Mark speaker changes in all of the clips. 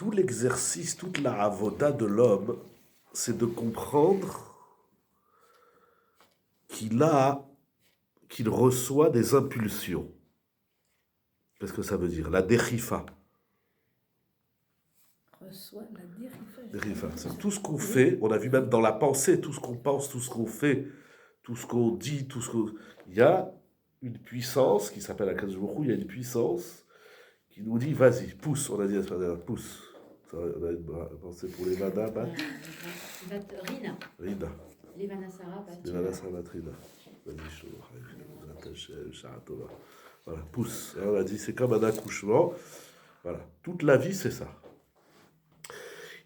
Speaker 1: tout l'exercice, toute la avoda de l'homme, c'est de comprendre qu'il reçoit des impulsions. Qu'est-ce que ça veut dire? La dérifa.
Speaker 2: Reçoit la
Speaker 1: Dérifa. C'est tout ce qu'on fait, on a vu même dans la pensée, tout ce qu'on pense, tout ce qu'on fait, tout ce qu'on dit, il y a une puissance qui s'appelle Akadosh Baruch Hu, il y a une puissance qui nous dit, vas-y, pousse, on a dit la semaine dernière, pousse. Ça, on a une pensée pour les Vada,
Speaker 3: Rina.
Speaker 1: Rina.
Speaker 3: Les Vanasara,
Speaker 1: Rina. Voilà, pousse. On a dit, c'est comme un accouchement. Voilà, toute la vie, c'est ça.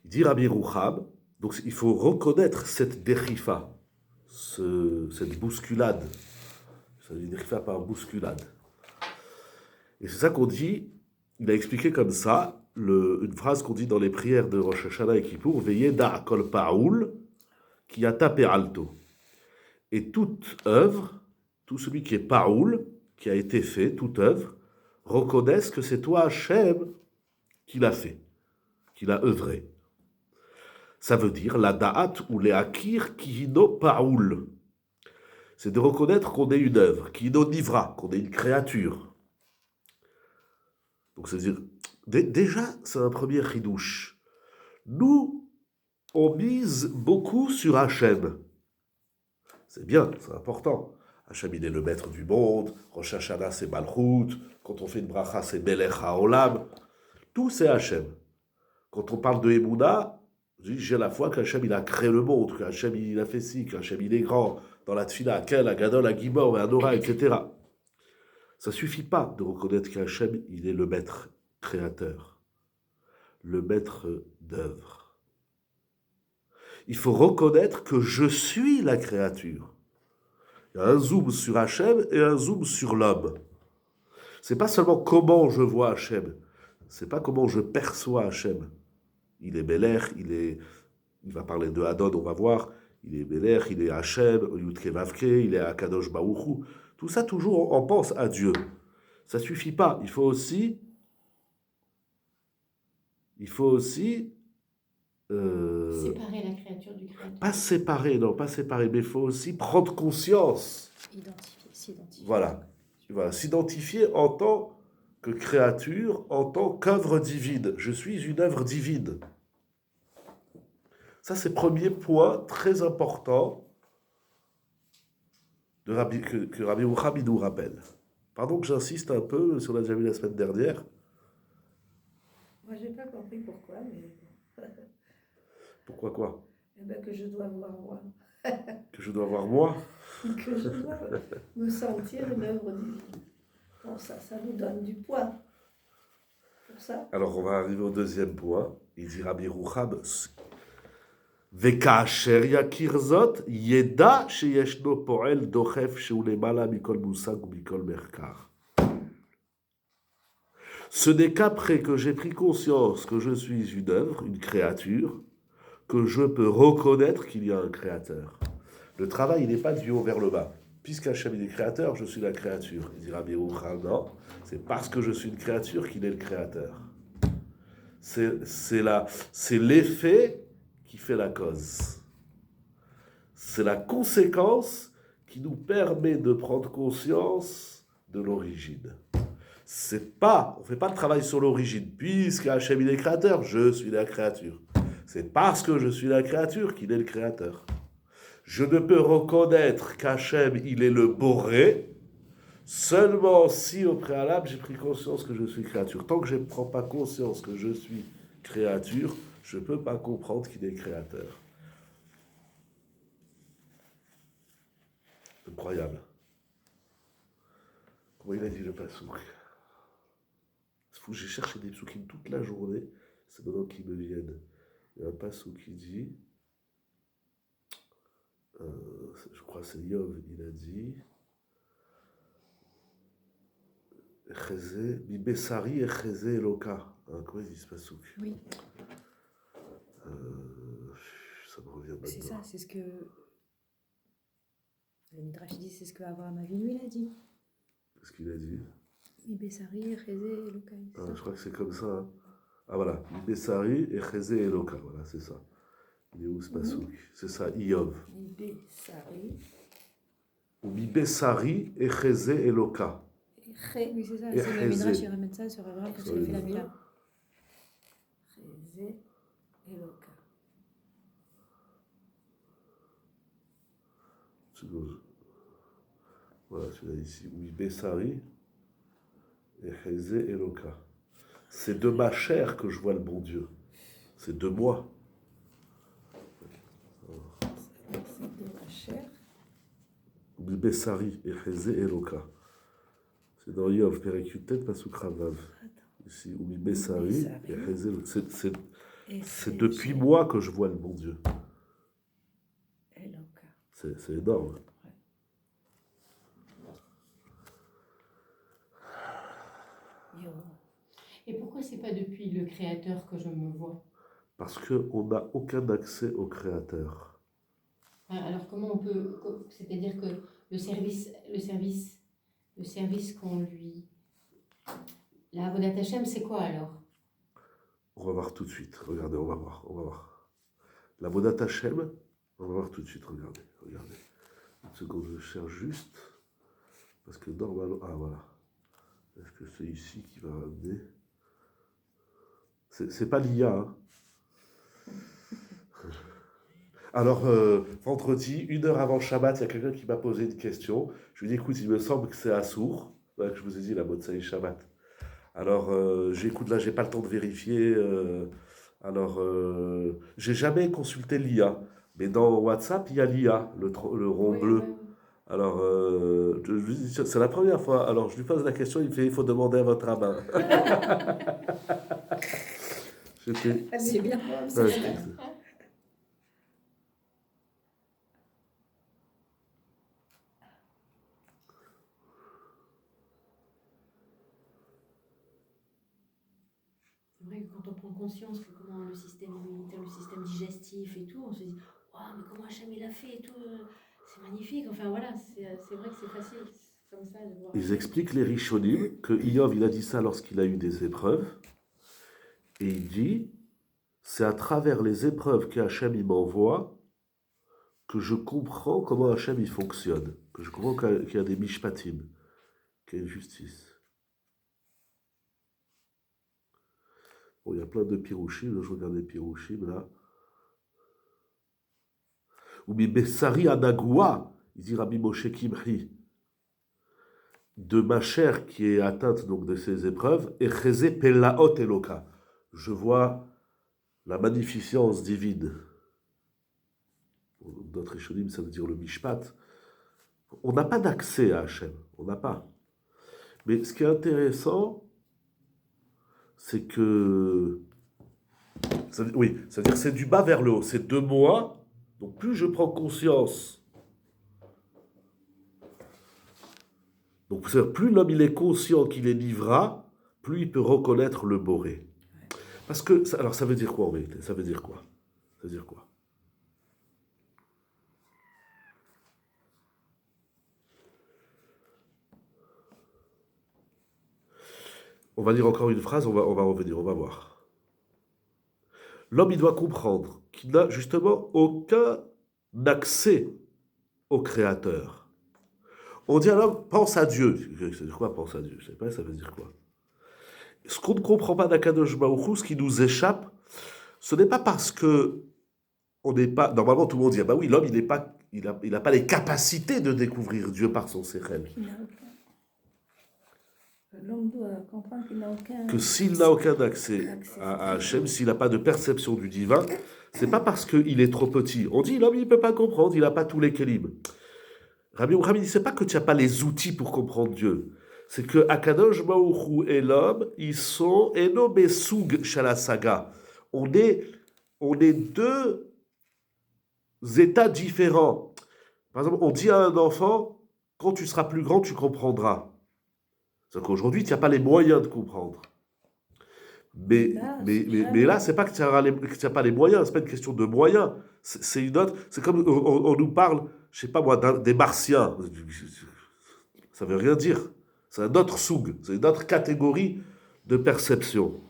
Speaker 1: Il dit Rabbi Rouham, donc il faut reconnaître cette dérifa, cette bousculade. Ça dit dérifa par bousculade. Et c'est ça qu'on dit, il a expliqué comme ça, une phrase qu'on dit dans les prières de Rosh Hashanah et Kippour, Veillez da kol paoul, qui a tapé alto. Et toute œuvre, tout celui qui est paoul, qui a été fait, toute œuvre, reconnaissent que c'est toi, Hachem, qui l'a fait, qui l'a œuvré. Ça veut dire la da'at ou les akir kihino paoul. C'est de reconnaître qu'on est une œuvre, kihino nivra, qu'on est une créature. Donc c'est-à-dire, déjà, c'est un premier chidouche. Nous, on mise beaucoup sur Hachem. C'est bien, c'est important. Hachem, il est le maître du monde. Rosh Hashanah, c'est Malchut. Quand on fait une bracha, c'est Melech HaOlam. Tout, c'est Hachem. Quand on parle de Emouna, j'ai la foi qu'Hachem, il a créé le monde, qu'Hachem, il a fait ci, qu'Hachem, il est grand. Dans la Tfila, Kel, Agadol, Agibor, Anora, etc. Ça ne suffit pas de reconnaître qu'Hachem, il est le maître créateur, le maître d'œuvre. Il faut reconnaître que je suis la créature. Il y a un zoom sur Hachem et un zoom sur l'homme. C'est pas seulement comment je vois Hachem, c'est pas comment je perçois Hachem. Il est Belech, il va parler de Hadod, on va voir. Il est Belech, il est Hachem, Yudke Vavke, il est Akadosh Baruch Hu. Tout ça, toujours, on pense à Dieu. Ça ne suffit pas. Il faut aussi
Speaker 3: séparer la créature du créateur.
Speaker 1: Pas séparer, mais il faut aussi prendre conscience.
Speaker 3: S'identifier.
Speaker 1: Voilà, s'identifier en tant que créature, en tant qu'œuvre divine. Je suis une œuvre divine. Ça, c'est le premier point très important que Rabbi Rouham nous rappelle. Pardon que j'insiste un peu, si on l'a déjà vu la semaine dernière.
Speaker 2: Moi, j'ai pas compris pourquoi, mais...
Speaker 1: Pourquoi quoi?
Speaker 2: Eh bien, que je dois voir moi.
Speaker 1: Que je dois voir moi?
Speaker 2: Que je dois me sentir une œuvre divine. Bon, ça nous donne du poids. Pour ça.
Speaker 1: Alors, on va arriver au deuxième point. Il dit Rabbi Rouham, וכאשר יכיר זאת, ידע שישנו פועל דוחף שהוא למעלה מכל מושג ומכל מחקר. Ce n'est qu'après que j'ai pris conscience que je suis une œuvre, une créature, que je peux reconnaître qu'il y a un créateur. Le travail, il n'est pas du haut vers le bas. Puisqu'Hachem est créateur, je suis la créature. Il dit Rabbi Rouham, non, c'est parce que je suis une créature qu'il est le créateur. C'est l'effet qui fait la cause. C'est la conséquence qui nous permet de prendre conscience de l'origine. On ne fait pas le travail sur l'origine. Puisque Hachem est créateur, je suis la créature. C'est parce que je suis la créature qu'il est le créateur. Je ne peux reconnaître qu'Hachem, il est le Boré, seulement si au préalable j'ai pris conscience que je suis créature. Tant que je ne prends pas conscience que je suis créature, je ne peux pas comprendre qu'il est créateur. Incroyable. Comment il a dit le pasouk? J'ai cherché des psoukim toute la journée, c'est maintenant qu'ils me viennent. Il y a un pasouk qui dit, je crois que c'est Yov, il a dit, Echeze, mi besari echeze eloka. Comment il dit ce pasouk?
Speaker 3: Oui.
Speaker 1: Ça me revient maintenant.
Speaker 3: C'est ça, c'est ce que le Midrash dit, c'est ce que Abraham Avinu il a dit.
Speaker 1: Qu'est-ce qu'il a dit?
Speaker 3: Ibessari, Chezé, Elokai.
Speaker 1: Je crois que c'est comme ça. Hein. Ah voilà, Bessari et Chezé Eloka, voilà, c'est ça. Il est où ce pasouk? C'est ça, Iyov.
Speaker 2: Bessari.
Speaker 1: Ou Bessari et Chezé Eloka.
Speaker 3: Oui, c'est ça.
Speaker 1: Et
Speaker 3: C'est le Midrash,
Speaker 1: Chezé.
Speaker 3: il ramène ça sur Abraham quand
Speaker 1: Sur
Speaker 3: il a fait
Speaker 1: les-
Speaker 3: la Mila.
Speaker 2: Chezé Eloka.
Speaker 1: Voilà, celui-là ici. Oui, Bessari et Chezé Eloka. C'est de ma chair que je vois le bon Dieu. C'est de moi.
Speaker 2: C'est de ma chair.
Speaker 1: Oui, Bessari et Chezé Eloka. C'est dans Yov, Perekutet, Pasuk Ravav. Ici, oui, Bessari et Chezé Eloka. C'est depuis moi que je vois le bon Dieu.
Speaker 2: Eloka.
Speaker 1: C'est énorme.
Speaker 2: Yo.
Speaker 4: Et pourquoi c'est pas depuis le Créateur que je me vois?
Speaker 1: Parce qu'on n'a aucun accès au Créateur.
Speaker 4: Alors comment on peut... C'est-à-dire que le service qu'on lui... La Avodat Hashem, c'est quoi alors?
Speaker 1: On va voir tout de suite. Regardez, on va voir. La Vodat Hashem, on va voir tout de suite. Regardez. Une seconde, je cherche juste. Parce que normalement... Ah, voilà. Est-ce que c'est ici qui va ramener? C'est pas l'IA, hein. Alors, vendredi, 1 heure avant Shabbat, il y a quelqu'un qui m'a posé une question. Je lui ai dit, écoute, il me semble que c'est Assour. Voilà, que je vous ai dit, la Motsai Shabbat. Alors, j'écoute là, j'ai pas le temps de vérifier. J'ai jamais consulté l'IA. Mais dans WhatsApp, il y a l'IA, le rond
Speaker 4: Oui,
Speaker 1: bleu.
Speaker 4: ouais.
Speaker 1: Alors, je lui dis, c'est la première fois. Alors, je lui pose la question, il me fait, il faut demander à votre rabbin.
Speaker 3: C'est bien.
Speaker 1: Ouais,
Speaker 4: C'est vrai que quand on prend conscience que comment le système immunitaire, le système digestif et tout, on se dit waouh, mais comment Hachem il a fait et tout, c'est magnifique. Enfin voilà, c'est vrai que c'est facile comme ça de voir.
Speaker 1: Ils expliquent les Rishonim que Iyov, il a dit ça lorsqu'il a eu des épreuves. Et il dit, c'est à travers les épreuves qu'Hachem il m'envoie que je comprends comment Hachem il fonctionne, que je comprends qu'il y a des mishpatim, qu'il y a une justice. Bon, il y a plein de pirouchim, je regarde les pirouchim là. Ou mi Bessari Anagoua, il dit Rabbi Moshe Kimri, de ma chair qui est atteinte donc de ces épreuves, et Chezé Pelaot Eloka. Je vois la magnificence divine. Notre Rishonim, ça veut dire le Mishpat. On n'a pas d'accès à Hachem, on n'a pas. Mais ce qui est intéressant, c'est que... Oui, c'est-à-dire que c'est du bas vers le haut, c'est de moi, donc plus je prends conscience. Donc plus l'homme il est conscient qu'il est Nivra, plus il peut reconnaître le Boré. Parce que, alors ça veut dire quoi en vérité? Ça veut dire quoi? Ça veut dire quoi? On va dire encore une phrase, on va revenir, on va voir. L'homme, il doit comprendre qu'il n'a justement aucun accès au Créateur. On dit à l'homme, pense à Dieu. Ça veut dire quoi, pense à Dieu? Je ne sais pas, ça veut dire quoi? Ce qu'on ne comprend pas d'Akadosh Baruch Hu, ce qui nous échappe, ce n'est pas parce que on n'est pas... Normalement, tout le monde dit, ah bah oui, l'homme, il n'a pas les capacités de découvrir Dieu par son sérel.
Speaker 2: L'homme doit comprendre qu'il n'a aucun...
Speaker 1: Que s'il n'a aucun accès à Hachem, s'il n'a pas de perception du divin, c'est pas parce qu'il est trop petit. On dit, l'homme, il ne peut pas comprendre, il n'a pas tous les kélim. Rabbi Muhammad dit, c'est pas que tu n'as pas les outils pour comprendre Dieu. C'est que Akadosh Baruch Hu et l'homme, ils sont Eno Besug Shalasaga. On est deux états différents. Par exemple, on dit à un enfant, quand tu seras plus grand, tu comprendras. C'est qu'aujourd'hui, tu n'as pas les moyens de comprendre. Mais là, c'est pas que tu n'as pas les moyens, c'est pas une question de moyens. C'est une autre. C'est comme on nous parle, je sais pas moi, des martiens. Ça veut rien dire. C'est un autre soug, c'est une autre catégorie de perception.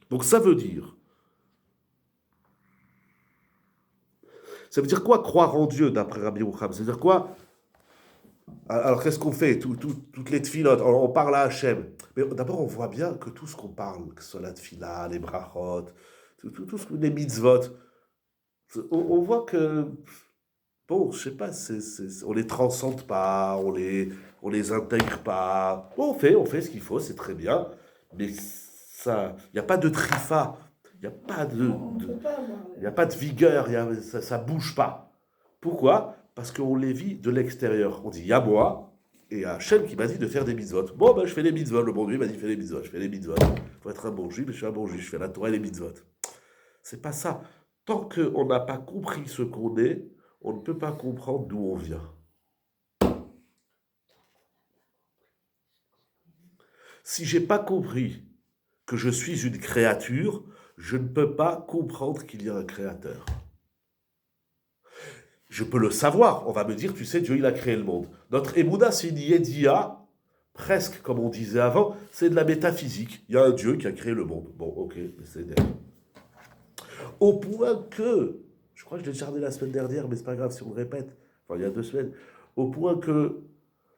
Speaker 1: Donc ça veut dire quoi croire en Dieu d'après Rabbi Yerucham? Ça veut dire quoi? Alors qu'est-ce qu'on fait? Toutes les tfilotes, on parle à Hachem. Mais d'abord on voit bien que tout ce qu'on parle, que ce soit la tfila, les brachot, tout ce que les mitzvot, on voit que, bon, je sais pas, on les transcende pas, on les intègre pas. Bon, on fait ce qu'il faut, c'est très bien, mais ça, il n'y a pas de trifa, il n'y a pas y a pas de vigueur, ça bouge pas. Pourquoi? Parce qu'on les vit de l'extérieur. On dit, il y a moi, et Hachem qui m'a dit de faire des mitzvot. Bon, ben je fais les mitzvot, le bon Dieu m'a dit, fais les mitzvot, je fais les mitzvot. Il faut être un bon juif, je suis un bon juif, je fais la Torah et les mitzvot. C'est pas ça. Tant qu'on n'a pas compris ce qu'on est, on ne peut pas comprendre d'où on vient. Si j'ai pas compris que je suis une créature, je ne peux pas comprendre qu'il y a un créateur. Je peux le savoir. On va me dire, tu sais, Dieu, il a créé le monde. Notre Emouna, c'est une Yedia, presque comme on disait avant, c'est de la métaphysique. Il y a un Dieu qui a créé le monde. Bon, ok, c'est net. Au point que, je crois que je l'ai déjà dit la semaine dernière, mais c'est pas grave si on le répète, enfin il y a 2 semaines, au point que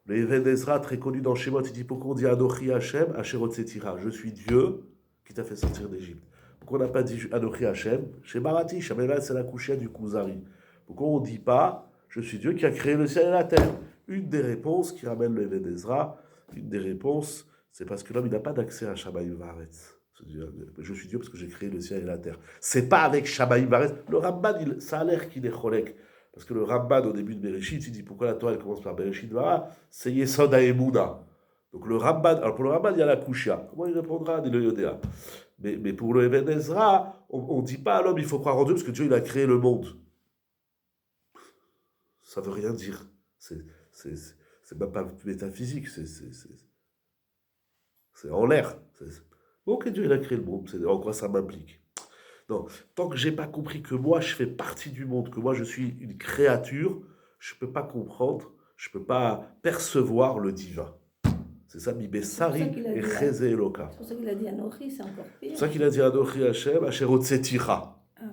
Speaker 1: le Even Ezra, très connu dans Shemot, il dit pourquoi on dit Anochi Hashem, Asherot Setira, je suis Dieu qui t'a fait sortir d'Égypte. Pourquoi on n'a pas dit Anochi Hashem? Chez Barati, Shamela, c'est la couchette du Kuzari. Pourquoi on ne dit pas je suis Dieu qui a créé le ciel et la terre? Une des réponses qui ramène le Even Ezra, une des réponses, c'est parce que l'homme il n'a pas d'accès à Shamayim Varetz. Je suis Dieu parce que j'ai créé le ciel et la terre. C'est pas avec Shamayim Varetz. Le Ramban, ça a l'air qu'il est cholek. Parce que le Ramban, au début de Bereshit, il dit pourquoi la Torah elle commence par Bereshit Vara? C'est Yesod HaEmuna. Donc le Ramban, alors pour le Ramban, il y a la Kushia. Comment il répondra? Dit le Yodéa. Mais pour le Even Ezra, on ne dit pas à l'homme il faut croire en Dieu parce que Dieu il a créé le monde. Ça ne veut rien dire. C'est même pas métaphysique. C'est en l'air. Ok, Dieu il a créé le monde. En quoi ça m'implique? Non, tant que j'ai pas compris que moi je fais partie du monde, que moi je suis une créature, je peux pas comprendre, je peux pas percevoir le divin. C'est ça, mi besari et cheze eloka.
Speaker 2: C'est pour ça qu'il a dit Anochi, c'est encore pire.
Speaker 1: C'est pour ça qu'il a dit Anochi Hashem, Asherot Setira.
Speaker 3: Ah ouais.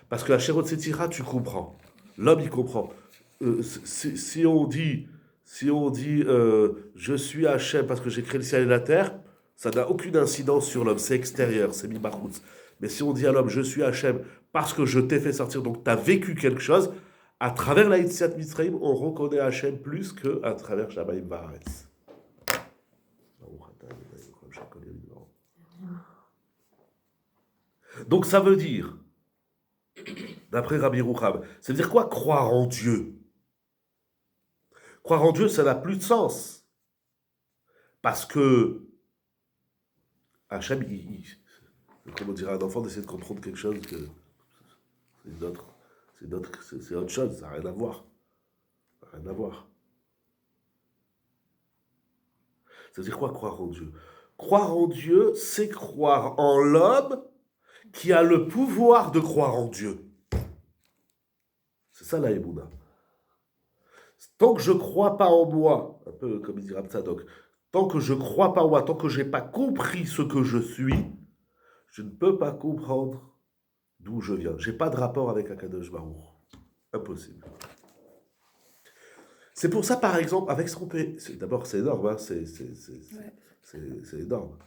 Speaker 1: Parce que Asherot Setira, tu comprends. L'homme il comprend. Si on dit je suis Hashem parce que j'ai créé le ciel et la terre, ça n'a aucune incidence sur l'homme, c'est extérieur, c'est mi-bachoutz. Mais si on dit à l'homme, je suis Hachem parce que je t'ai fait sortir, donc tu as vécu quelque chose, à travers la Yetziat Mitzrayim, on reconnaît Hachem plus qu'à travers Shamayim Varetz. Donc ça veut dire, d'après Rabbi Yerucham, ça veut dire quoi croire en Dieu? Croire en Dieu, ça n'a plus de sens. Parce que Hachem, comment dire à un enfant d'essayer de comprendre quelque chose que c'est autre chose, ça n'a rien à voir. Ça n'a rien à voir. Ça veut dire quoi croire en Dieu? Croire en Dieu, c'est croire en l'homme qui a le pouvoir de croire en Dieu. C'est ça la Emouna. Tant que je ne crois pas en moi, un peu comme il dit Rav Tzadok, tant que je ne crois pas en moi, tant que je n'ai pas compris ce que je suis, je ne peux pas comprendre d'où je viens. Je n'ai pas de rapport avec Akadosh Baruch. Impossible. C'est pour ça, par exemple, avec ce qu'on fait... D'abord, c'est énorme. Hein, c'est énorme.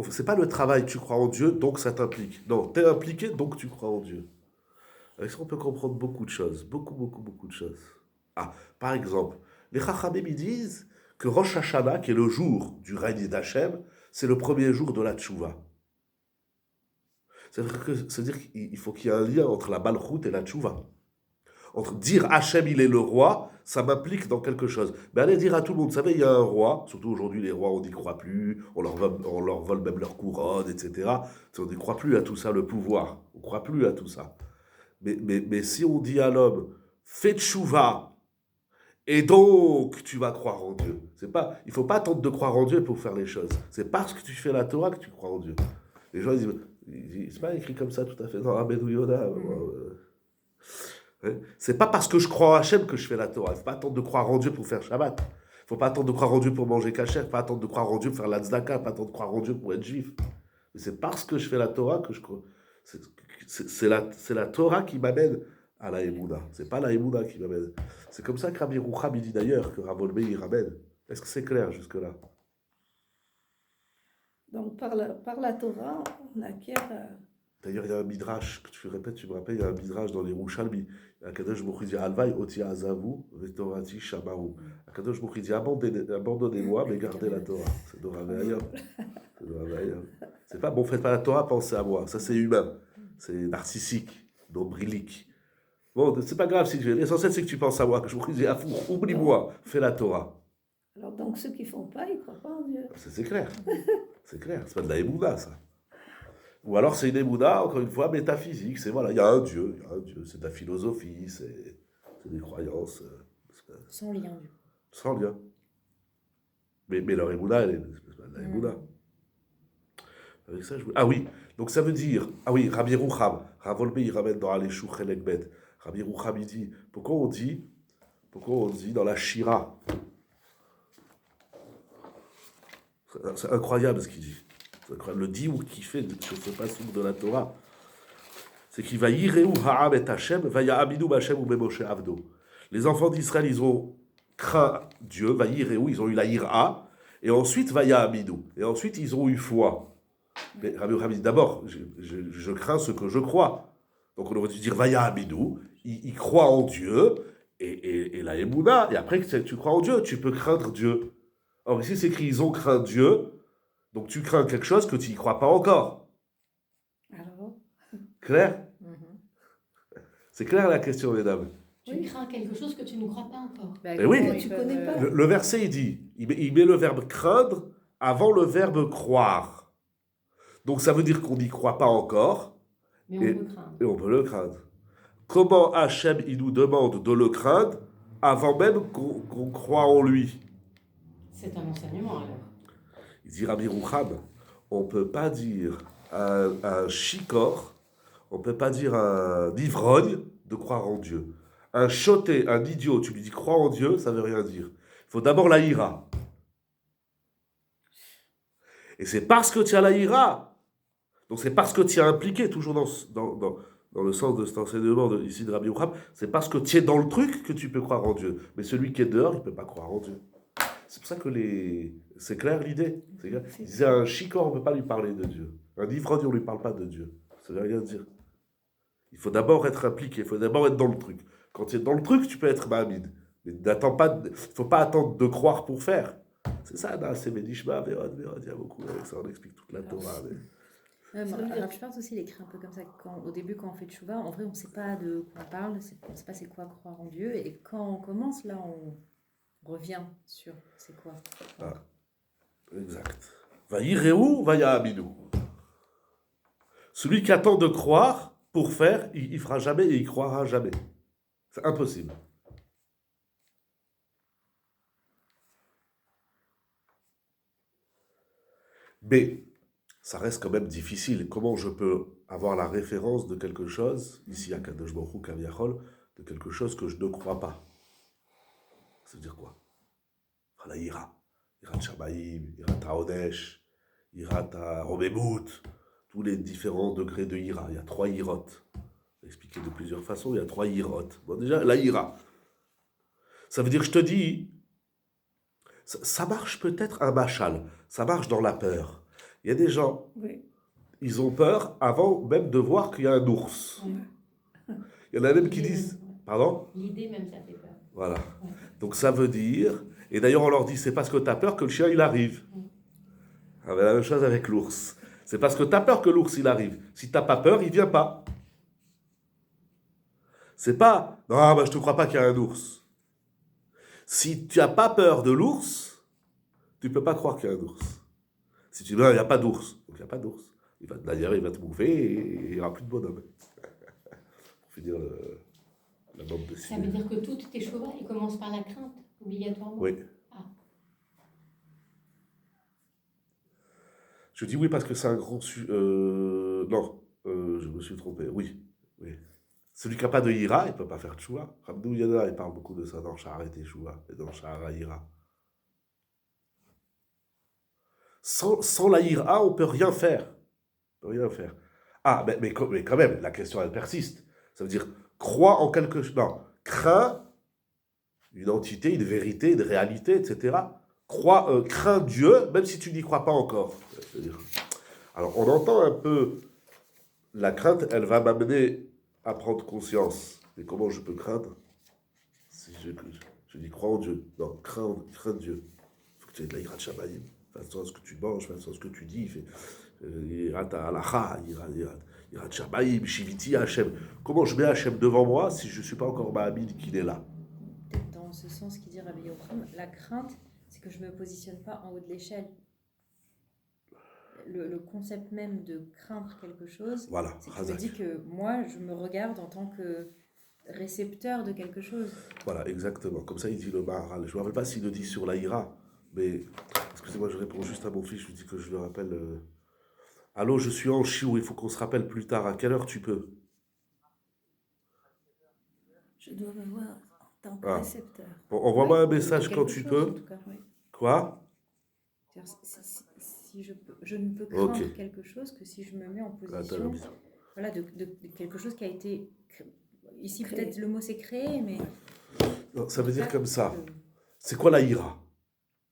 Speaker 1: C'est pas le travail, tu crois en Dieu, donc ça t'implique. Non, tu es impliqué, donc tu crois en Dieu. Avec ça, on peut comprendre beaucoup de choses. Beaucoup de choses. Ah, par exemple, les Chachamim disent que Rosh Hashanah, qui est le jour du règne d'Hachem, c'est le premier jour de la Tchouva. C'est-à-dire qu'il faut qu'il y ait un lien entre la Malchut et la Tchouva. Entre dire Hachem, il est le roi, ça m'implique dans quelque chose. Mais allez dire à tout le monde, vous savez, il y a un roi, surtout aujourd'hui, les rois, on n'y croit plus, on leur vole même leur couronne, etc. On n'y croit plus à tout ça, le pouvoir. On ne croit plus à tout ça. Mais si on dit à l'homme, fais tchouva, et donc tu vas croire en Dieu. Il ne faut pas attendre de croire en Dieu pour faire les choses. C'est parce que tu fais la Torah que tu crois en Dieu. Les gens disent, c'est pas écrit comme ça tout à fait dans Rabbeinu Yonah. C'est pas parce que je crois en Hachem que je fais la Torah. Il ne faut pas attendre de croire en Dieu pour faire Shabbat. Il ne faut pas attendre de croire en Dieu pour manger kasher. Il ne faut pas attendre de croire en Dieu pour faire la tzedaka. Il ne faut pas attendre de croire en Dieu pour être juif. Mais c'est parce que je fais la Torah que je crois. C'est la Torah qui m'amène à la Emouna. C'est pas la Emouna qui m'amène. C'est comme ça que Rabbi Roucham il dit d'ailleurs que Rav Olmei il ramène. Est-ce que c'est clair jusque-là?
Speaker 2: Donc par la Torah, on acquiert...
Speaker 1: D'ailleurs, il y a un midrash, que tu répètes, tu me rappelles, il y a un midrash dans les Rouchalmi. Akadosh Baruch Hu dit Alvaï otia azavu vetorati shamahu. Akadosh Baruch Hu dit abandonnez-moi, mais gardez la Torah. C'est Dora Ve'ayam. C'est Dora Ve'ayam. C'est pas bon, faites pas la Torah, pensez à moi. Ça, c'est humain. C'est narcissique, nombrilique. Bon, c'est pas grave si tu... L'essentiel, c'est que tu penses à moi. Que je vous dis, oublie-moi, fais la Torah.
Speaker 2: Alors donc ceux qui font pas, ils croient pas en Dieu.
Speaker 1: C'est clair. C'est clair. C'est pas de la Emouna, ça. Ou alors c'est une émouna, encore une fois, métaphysique. C'est voilà, il y a un Dieu, c'est de la philosophie, c'est des croyances.
Speaker 3: Sans lien, du coup.
Speaker 1: Sans lien. Mais leur émouna, elle est de la émouna. Avec ça, Ah oui, donc ça veut dire, ah oui, Rabbi Roucham, Rav Olmei, il ramène dans Aleshu Chelek Bet. Rabbi Roucham, il dit, pourquoi on dit dans la Shira, c'est incroyable ce qu'il dit. Le diour qui fait sur ce passage de la Torah, c'est qu'il va yireu ha'am et Hashem, va ya'amidu b'Hashem ou b'Moshe avdo. Les enfants d'Israël, ils ont craint Dieu, va yireu, ils ont eu la yira, et ensuite va ya'amidu. Et ensuite, ils ont eu foi. Mais Rabbi dit d'abord, je crains ce que je crois. Donc on aurait dû dire va ya'amidu, ils croient en Dieu, et la Emouna, et après que tu crois en Dieu, tu peux craindre Dieu. Or ici, c'est écrit, ils ont craint Dieu. Donc tu crains quelque chose que tu n'y crois pas encore.
Speaker 2: Alors
Speaker 1: Clair? C'est clair la question, mesdames?
Speaker 4: Tu crains quelque chose que tu ne crois pas encore.
Speaker 1: Eh oui.
Speaker 2: Tu connais pas.
Speaker 1: Le verset, il dit, il met le verbe craindre avant le verbe croire. Donc ça veut dire qu'on n'y croit pas encore.
Speaker 4: Mais on peut craindre.
Speaker 1: Et on peut le craindre. Comment Hachem, il nous demande de le craindre avant même qu'on croit en lui?
Speaker 4: C'est un enseignement alors.
Speaker 1: Il dit Rabbi Roucham, on ne peut pas dire à un shikor, on ne peut pas dire à un ivrogne de croire en Dieu. Un choté, un idiot, tu lui dis crois en Dieu, ça ne veut rien dire. Il faut d'abord la ira. Et c'est parce que tu as la ira, donc c'est parce que tu es impliqué, toujours dans le sens de cet enseignement ici de Rabbi Roucham, c'est parce que tu es dans le truc que tu peux croire en Dieu. Mais celui qui est dehors, il ne peut pas croire en Dieu. C'est pour ça que c'est clair l'idée. Il disait un shikor, on ne peut pas lui parler de Dieu. Un ivrogne, on ne lui parle pas de Dieu. Ça ne veut rien dire. Il faut d'abord être impliqué, il faut d'abord être dans le truc. Quand tu es dans le truc, tu peux être mahamid. Mais il ne faut pas attendre de croire pour faire. C'est ça, c'est Medishma, Véod, il y a beaucoup avec ça, on explique toute la Torah.
Speaker 3: Alors, je pense aussi, il écrit un peu comme ça, au début, quand on fait Tchouva, en vrai, on ne sait pas de quoi on parle, on ne sait pas c'est quoi croire en Dieu, et quand on commence, là, on revient sur c'est quoi.
Speaker 1: Ah, exact. Va yireu, va ya'amidu. Celui qui attend de croire pour faire, il ne fera jamais et il ne croira jamais. C'est impossible. Mais ça reste quand même difficile. Comment je peux avoir la référence de quelque chose, ici à Kadosh Baruch Hu Kaviachol, de quelque chose que je ne crois pas? Ça veut dire quoi? La ira. Irat Shamayim, Irat Haodesh, Irat Romemut, tous les différents degrés de ira. Il y a 3 irotes. Expliqué de plusieurs façons, il y a 3 irotes. Bon, déjà, la ira. Ça veut dire, je te dis, ça marche peut-être un machal, ça marche dans la peur. Il y a des gens, ils ont peur avant même de voir qu'il y a un ours. Il y en a même qui disent, pardon?
Speaker 4: L'idée même, ça fait peur.
Speaker 1: Voilà. Donc ça veut dire, et d'ailleurs on leur dit, c'est parce que tu as peur que le chien il arrive. La même chose avec l'ours. C'est parce que tu as peur que l'ours il arrive. Si tu n'as pas peur, il ne vient pas. C'est pas, non, je ne te crois pas qu'il y a un ours. Si tu n'as pas peur de l'ours, tu ne peux pas croire qu'il y a un ours. Si tu dis, il n'y a pas d'ours, donc il n'y a pas d'ours. D'ailleurs, il va te bouffer et il n'y aura plus de bonhomme. Pour finir la bande dessinée.
Speaker 4: Ça veut dire que toutes tes chevaux, ils commencent par la crainte, obligatoirement?
Speaker 1: Oui.
Speaker 4: Ah.
Speaker 1: Je dis oui parce que c'est un grand... non, je me suis trompé. Oui. Celui qui n'a pas de ira, il ne peut pas faire tchouva. Rabdou Yada, il parle beaucoup de ça dans Sha'ar et Teshuvah et dans Sha'ar ira. Sans la ira, on ne peut rien faire. ne peut rien faire. Ah, mais quand même, la question, elle persiste. Ça veut dire, crois en quelque chose. Non, crains une entité, une vérité, une réalité, etc. Crains Dieu, même si tu n'y crois pas encore. C'est-à-dire, alors, on entend un peu la crainte, elle va m'amener à prendre conscience. Mais comment je peux craindre si je dis crois en Dieu? Non, crains Dieu. Il faut que tu aies de la ira de Shamayim. Fais attention à ce que tu manges, fais attention à ce que tu dis. Ira ta halacha, ira de Shamayim, shiviti Hachem. Comment je mets Hachem devant moi si je ne suis pas encore ma'amid qu'il est là?
Speaker 3: Peut-être dans ce sens qui dit Rabbi Yochanan, la crainte, c'est que je ne me positionne pas en haut de l'échelle. Le concept même de craindre quelque chose,
Speaker 1: Voilà,
Speaker 3: c'est que je me dis que moi, je me regarde en tant que récepteur de quelque chose.
Speaker 1: Voilà, exactement. Comme ça, il dit le Maharal. Je ne me rappelle pas s'il le dit sur la ira, mais excusez-moi, je réponds juste à mon fils, je lui dis que je le rappelle. Allô, je suis en chiour, il faut qu'on se rappelle plus tard. À quelle heure tu peux?
Speaker 2: Je dois me voir en tant que
Speaker 1: Ah.
Speaker 2: récepteur.
Speaker 1: Bon, envoie-moi
Speaker 3: Oui,
Speaker 1: un message
Speaker 3: de
Speaker 1: quand
Speaker 3: quelque
Speaker 1: tu
Speaker 3: chose,
Speaker 1: peux.
Speaker 3: en tout cas, oui.
Speaker 1: Quoi?
Speaker 3: C'est-à-dire, si je ne peux craindre
Speaker 1: Ok.
Speaker 3: quelque chose que si je me mets en
Speaker 1: Attends,
Speaker 3: position voilà, de quelque chose qui a été... Ici,
Speaker 2: Créé.
Speaker 3: peut-être le mot c'est créé, mais...
Speaker 1: non, ça veut dire comme ça.
Speaker 3: Euh,
Speaker 1: C'est quoi la ira?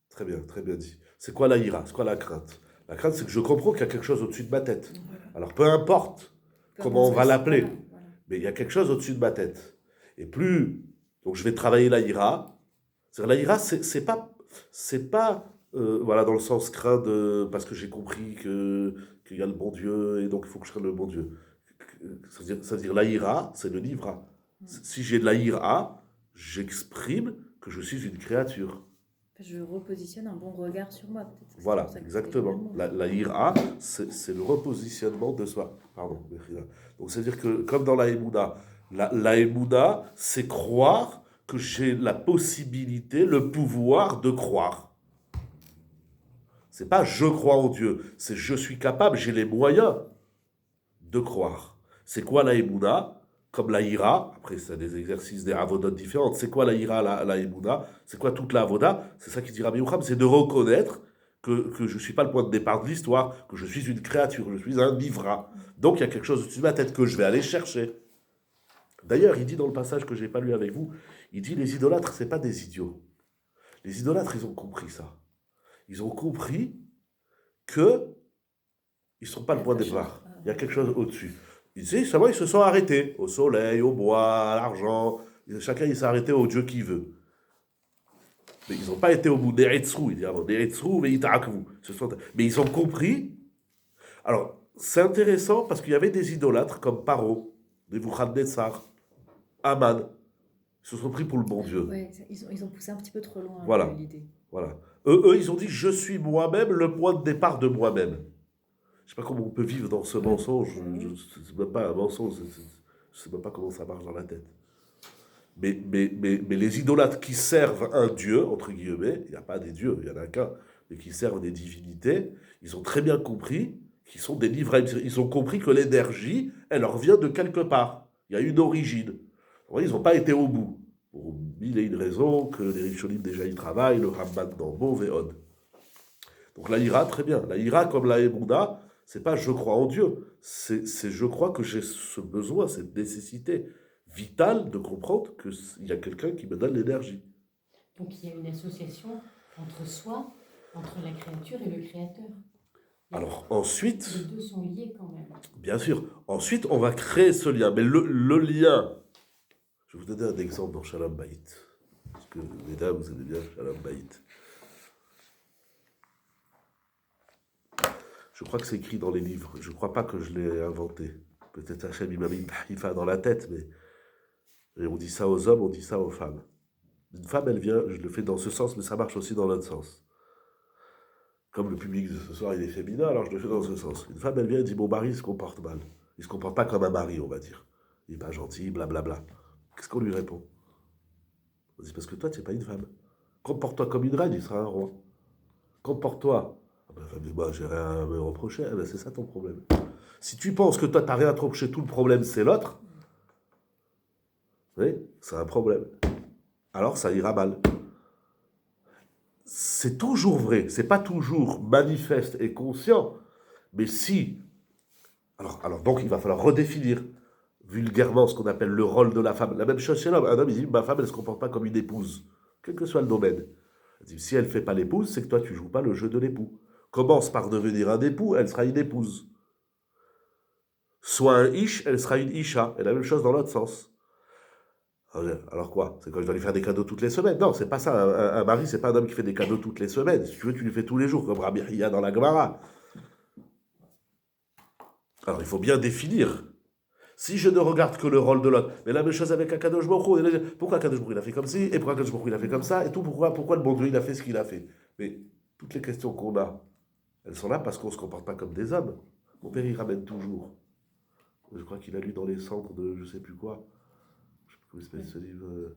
Speaker 1: Très bien dit. C'est quoi la ira? C'est quoi la crainte? La crainte, c'est que je comprends qu'il y a quelque chose au-dessus de ma tête.
Speaker 2: Voilà.
Speaker 1: Alors, peu importe comment on va l'appeler,
Speaker 3: voilà.
Speaker 1: mais il y a quelque chose au-dessus de ma tête. Et plus... Donc, je vais travailler la ira. C'est-à-dire, la ira, c'est pas voilà, dans le sens craindre parce que j'ai compris qu'il y a le bon Dieu et donc il faut que je craigne le bon Dieu. C'est-à-dire la ira, c'est le livra. Si j'ai de la ira, j'exprime que je suis une créature.
Speaker 3: Je repositionne un bon regard sur moi, peut-être. C'est
Speaker 1: Voilà,
Speaker 3: pour ça que
Speaker 1: exactement.
Speaker 3: c'est
Speaker 1: La ira, c'est le repositionnement de soi. Pardon, Mechila. Donc, c'est-à-dire que, comme dans la Emouna, la Emouna, c'est croire que j'ai la possibilité, le pouvoir de croire. C'est pas je crois en Dieu, c'est je suis capable, j'ai les moyens de croire. C'est quoi la Emouna? Comme la ira, après c'est des exercices, des avodotes différentes. C'est quoi la ira, la Emouna? C'est quoi toute la avoda? C'est ça qui dit Rabbi Yochanan, c'est de reconnaître que je ne suis pas le point de départ de l'histoire, que je suis une créature, je suis un livra. Donc il y a quelque chose au-dessus de ma tête que je vais aller chercher. D'ailleurs, il dit dans le passage que je n'ai pas lu avec vous, il dit les idolâtres, ce n'est pas des idiots. Les idolâtres, ils ont compris ça. Ils ont compris que ils ne sont pas le point de départ. Il y a quelque chose au-dessus. Ils se sont arrêtés au soleil, au bois, à l'argent. Chacun, il s'est arrêté au Dieu qu'il veut. Mais ils n'ont pas été au bout d'Eretzrou. Il dit avant d'Eretzrou, mais mais ils ont compris. Alors, c'est intéressant parce qu'il y avait des idolâtres comme Paro, Nebuchadnezzar, Aman. Ils se sont pris pour le bon Dieu.
Speaker 3: Ouais, ils ont poussé un petit peu trop loin
Speaker 1: Voilà.
Speaker 3: l'idée.
Speaker 1: Voilà. Eux, ils ont dit je suis moi-même, le point de départ de moi-même. Je ne sais pas comment on peut vivre dans ce mensonge. Ce n'est même pas un mensonge. Je ne sais même pas comment ça marche dans la tête. Mais les idolâtres qui servent un dieu, entre guillemets, il n'y a pas des dieux, il n'y en a qu'un, mais qui servent des divinités, ils ont très bien compris qu'ils sont des livres. Ils ont compris que l'énergie, elle leur vient de quelque part. Il y a une origine. Ils n'ont pas été au bout. Pour mille et une raisons, que les Rishonim déjà y travaillent, le Ramban dans Beau, Véod. Donc la ira, très bien. La ira, comme la Emouna, c'est pas je crois en Dieu, c'est je crois que j'ai ce besoin, cette nécessité vitale de comprendre qu'il y a quelqu'un qui me donne l'énergie.
Speaker 4: Donc il y a une association entre soi, entre la créature et le créateur.
Speaker 1: Alors ensuite,
Speaker 4: Les deux sont liés quand même.
Speaker 1: bien sûr, ensuite on va créer ce lien. Mais le lien, je vais vous donner un exemple dans Shalom Bayit. Parce que mesdames, vous aimez bien Shalom Bayit. Je crois que c'est écrit dans les livres. Je ne crois pas que je l'ai inventé. Peut-être Hachem, il m'a mis une dans la tête, mais et on dit ça aux hommes, on dit ça aux femmes. Une femme, elle vient, je le fais dans ce sens, mais ça marche aussi dans l'autre sens. Comme le public de ce soir, il est féminin, alors je le fais dans ce sens. Une femme, elle vient, elle dit, mon mari, il se comporte mal. Il ne se comporte pas comme un mari, on va dire. Il n'est pas gentil, blablabla. Qu'est-ce qu'on lui répond? On dit, parce que toi, tu n'es pas une femme. Comporte-toi comme une reine, il sera un roi. Comporte-toi. Ah ben, la femme dit, bah, j'ai rien à me reprocher. Ah ben, c'est ça ton problème. Si tu penses que toi, tu n'as rien à te reprocher, tout le problème, c'est l'autre, oui, c'est un problème. Alors, ça ira mal. C'est toujours vrai, c'est pas toujours manifeste et conscient, mais si Alors donc, il va falloir redéfinir vulgairement ce qu'on appelle le rôle de la femme. La même chose chez l'homme. Un homme, il dit, ma femme, elle ne se comporte pas comme une épouse, quel que soit le domaine. Il dit, si elle ne fait pas l'épouse, c'est que toi, tu ne joues pas le jeu de l'époux. Commence par devenir un époux, elle sera une épouse. Soit un ish, elle sera une isha. Et la même chose dans l'autre sens. Alors quoi? C'est quand je dois lui faire des cadeaux toutes les semaines? Non, c'est pas ça. Un mari, c'est pas un homme qui fait des cadeaux toutes les semaines. Si tu veux, tu lui fais tous les jours, comme Rabbi Hiya dans la Gemara. Alors, il faut bien définir. Si je ne regarde que le rôle de l'autre, mais la même chose avec Akadosh Baruch Hu. Pourquoi Akadosh Baruch Hu il a fait comme ci, et pourquoi Akadosh Baruch Hu il a fait comme ça, et tout, pourquoi le bon Dieu il a fait ce qu'il a fait. Mais toutes les questions qu'on a, elles sont là parce qu'on ne se comporte pas comme des hommes. Mon père, il ramène toujours. Je crois qu'il a lu dans les cendres de je sais plus quoi. Je sais plus comment il s'appelle ce livre.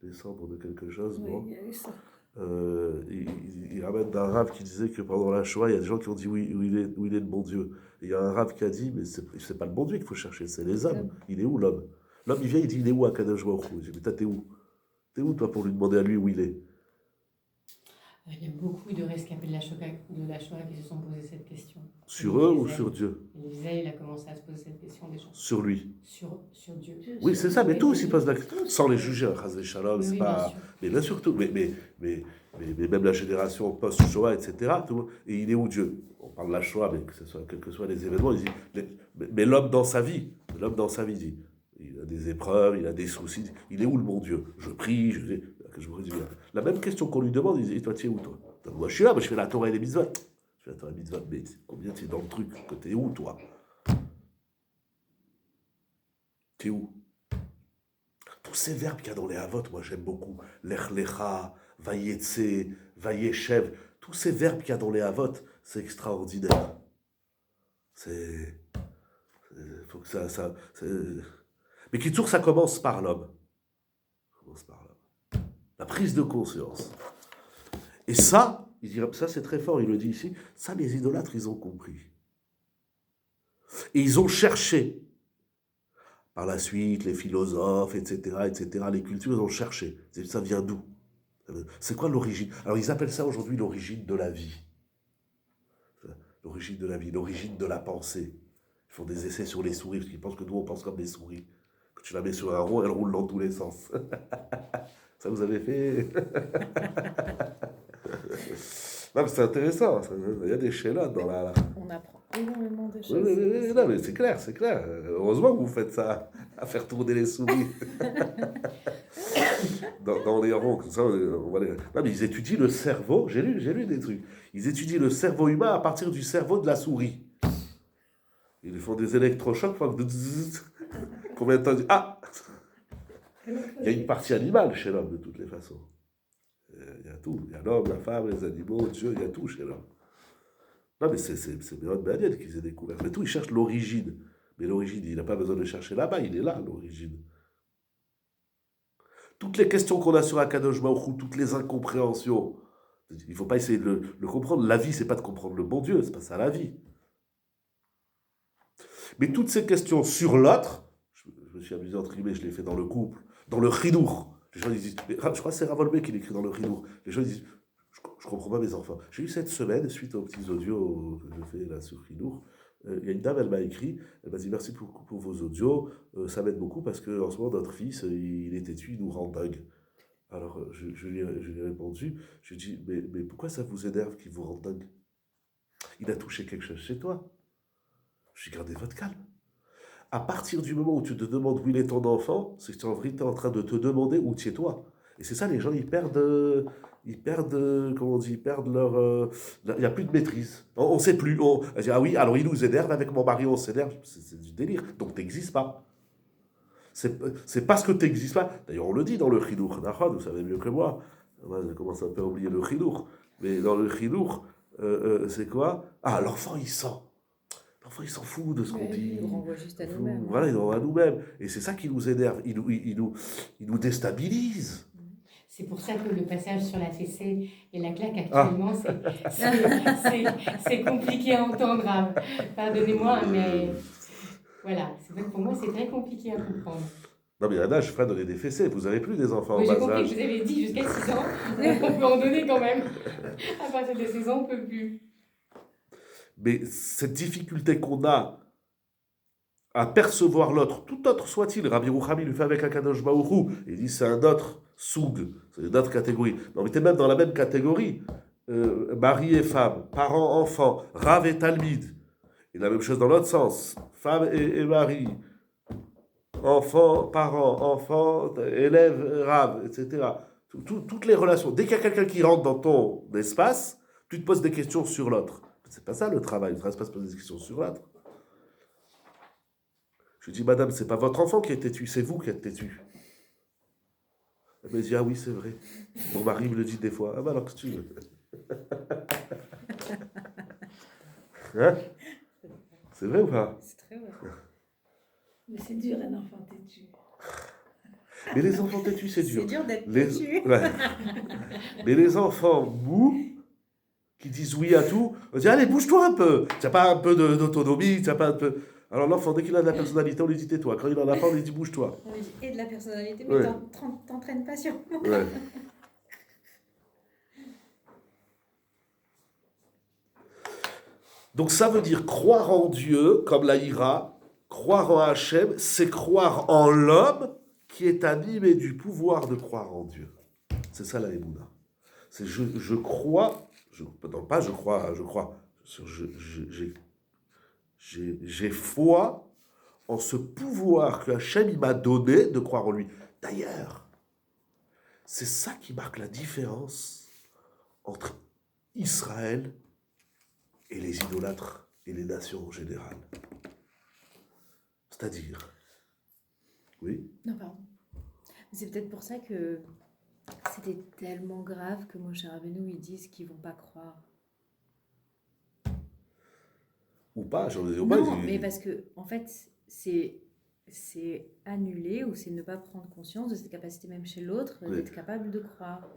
Speaker 1: Les cendres de quelque chose.
Speaker 2: Oui,
Speaker 1: Bon.
Speaker 2: il y a eu ça.
Speaker 1: Il ramène d'un rave qui disait que pendant la Shoah, il y a des gens qui ont dit où il est le bon Dieu. Et il y a un rave qui a dit, mais c'est pas le bon Dieu qu'il faut chercher, c'est les hommes. Il est où l'homme? L'homme, il vient, il dit, il est où Akadosh Baruch Hu? Je dis, mais toi, t'es où? T'es où, toi, pour lui demander à lui où il est?
Speaker 5: Il y a beaucoup de rescapés de la Shoah qui se sont posé cette question.
Speaker 1: Sur eux ou sur Dieu?
Speaker 5: Elisée, il a commencé à se poser cette question des gens.
Speaker 1: Sur lui.
Speaker 5: Sur Dieu.
Speaker 1: Oui, c'est ça, mais tous ils posent la question. Sans les juger, Chas Shalom, c'est
Speaker 5: Oui,
Speaker 1: pas.
Speaker 5: bien sûr.
Speaker 1: Mais bien sûr, tout. Mais même la génération post-Shoah, etc. Tout, et il est où Dieu? On parle de la Shoah, mais quels que soient les événements, il dit, mais l'homme dans sa vie, dit, il a des épreuves, il a des soucis, il est où le bon Dieu? Je prie, je vous résume. La même question qu'on lui demande, il dit, et toi, tu es où, toi? Moi, je suis là, moi, je fais la Torah et les mitzvot. Je fais la Torah et les mitzvot, mais combien tu es dans le truc? Que t'es où, toi? T'es où? Tous ces verbes qu'il y a dans les Havot, moi j'aime beaucoup. Lech lecha, vayetse, vayeshev. Tous ces verbes qu'il y a dans les Havot, c'est extraordinaire. Faut que ça mais qui toujours ça commence par l'homme. La prise de conscience. Et ça, il dit, ça c'est très fort, il le dit ici, ça les idolâtres, ils ont compris. Et ils ont cherché. Par la suite, les philosophes, etc., les cultures, ils ont cherché. Ça vient d'où? C'est quoi l'origine? Alors, ils appellent ça aujourd'hui l'origine de la vie. L'origine de la vie, l'origine de la pensée. Ils font des essais sur les souris, parce qu'ils pensent que nous, on pense comme des souris. Quand tu la mets sur un rond, elle roule dans tous les sens. Ça vous avez fait? Non, mais c'est intéressant. Il y a des schémas dans la...
Speaker 3: On apprend énormément de choses.
Speaker 1: Oui, non, mais c'est clair. Heureusement que vous faites ça, à faire tourner les souris. dans les ronds, comme ça, on va les... Non, mais ils étudient le cerveau, j'ai lu des trucs. Ils étudient le cerveau humain à partir du cerveau de la souris. Ils font des électrochocs, combien de temps... Ah! Il y a une partie animale chez l'homme, de toutes les façons. Il y a tout. Il y a l'homme, la femme, les animaux, Dieu, il y a tout chez l'homme. Non, mais c'est Méod Baniel qu'ils aient découvert. Mais tout, ils cherchent l'origine. Mais l'origine, il n'a pas besoin de chercher là-bas, il est là, l'origine. Toutes les questions qu'on a sur Akadosh Baruch Hu, toutes les incompréhensions, il ne faut pas essayer de le comprendre. La vie, c'est pas de comprendre le bon Dieu, c'est pas ça la vie. Mais toutes ces questions sur l'autre, je me suis amusé entre guillemets, je l'ai fait dans le couple, dans le chidour. Les gens ils disent, je crois que c'est Ravolbé qui l'écrit dans le chidour. Les gens ils disent, je comprends pas mes enfants. J'ai eu cette semaine, suite aux petits audios que je fais là sur chidour, il y a une dame, elle m'a écrit, elle m'a dit merci pour vos audios, ça m'aide beaucoup parce qu'en ce moment notre fils, il est têtu, il nous rend dingue. Alors je lui ai répondu, je lui ai dit, mais pourquoi ça vous énerve qu'il vous rende dingue? Il a touché quelque chose chez toi. Je lui ai gardé votre calme. À partir du moment où tu te demandes où il est ton enfant, c'est que tu es en vérité en train de te demander où tu es toi. Et c'est ça, les gens, ils perdent comment on dit, ils perdent leur... Il n'y a plus de maîtrise. On ne sait plus. On dit, ah oui, alors il nous énerve, avec mon mari, on s'énerve. C'est du délire. Donc, tu n'existes pas. C'est parce que tu n'existes pas. D'ailleurs, on le dit dans le chidour. Vous savez mieux que moi. Moi, je commence un peu à oublier le chidour. Mais dans le chidour, c'est quoi? Ah, l'enfant, il sent. L'enfant, il s'en fout de ce qu'on dit.
Speaker 3: Il nous renvoie juste à nous-mêmes.
Speaker 1: Voilà, il nous renvoie à nous-mêmes. Et c'est ça qui nous énerve. Il nous déstabilise.
Speaker 5: C'est pour ça que le passage sur la fessée et la claque actuellement, c'est compliqué à entendre. Pardonnez-moi, mais voilà. C'est vrai que pour moi, c'est très compliqué à comprendre.
Speaker 1: Non, mais Anna, je ferai donner des fessées. Vous n'avez plus des enfants
Speaker 5: Oui,
Speaker 1: en
Speaker 5: j'ai
Speaker 1: bas
Speaker 5: compris
Speaker 1: âge.
Speaker 5: que vous avez dit jusqu'à 6 ans. On peut en donner quand même. À partir de 16 ans, on ne peut plus.
Speaker 1: Mais cette difficulté qu'on a à percevoir l'autre, tout autre soit-il. Rabbi Rouham, il le fait avec Akadosh Baruch Hu. Il dit c'est un autre soug, c'est une autre catégorie. Non, mais t'es même dans la même catégorie. Mari et femme, parents, enfants, Rav et Talmid. Et la même chose dans l'autre sens. Femme et mari, enfants, parents, enfants, élèves, Rav, etc. Toutes les relations. Dès qu'il y a quelqu'un qui rentre dans ton espace, tu te poses des questions sur l'autre. C'est pas ça le travail. Le travail, c'est pas se poser des questions sur l'autre. Je lui dis, madame, c'est pas votre enfant qui est têtu, c'est vous qui êtes têtu. Elle me dit, ah oui, c'est vrai. Mon mari me le dit des fois. Ah ben alors, que tu veux. Hein? C'est vrai ou pas?
Speaker 3: C'est très vrai.
Speaker 2: Mais c'est dur, un enfant têtu.
Speaker 1: Mais les enfants têtus, c'est dur.
Speaker 3: C'est dur d'être
Speaker 1: Les...
Speaker 3: têtu.
Speaker 1: Ouais. Mais les enfants mous, qui disent oui à tout, on dit, allez, bouge-toi un peu. Tu n'as pas un peu d'autonomie, tu n'as pas un peu... Alors l'enfant, dès qu'il a de la personnalité, on lui dit tais-toi. Quand il en a pas, on lui dit bouge-toi.
Speaker 3: On lui dit, et de la personnalité, mais
Speaker 1: Ouais.
Speaker 3: t'entraînes pas sur moi.
Speaker 1: Ouais. Donc ça veut dire croire en Dieu, comme la ira, croire en Hachem, c'est croire en l'homme qui est animé du pouvoir de croire en Dieu. C'est ça la Emouna. C'est je crois, non pas je crois, j'ai foi en ce pouvoir que Hachem il m'a donné de croire en lui. D'ailleurs, c'est ça qui marque la différence entre Israël et les idolâtres et les nations en général. C'est-à-dire, oui,
Speaker 3: Non, pardon. C'est peut-être pour ça que c'était tellement grave que Moshe Rabbeinu, ils disent qu'ils vont pas croire.
Speaker 1: ou pas, j'en ai pas.
Speaker 3: Non, mais parce que, en fait, c'est annuler ou c'est ne pas prendre conscience de cette capacité même chez l'autre
Speaker 1: Oui.
Speaker 3: d'être capable de croire.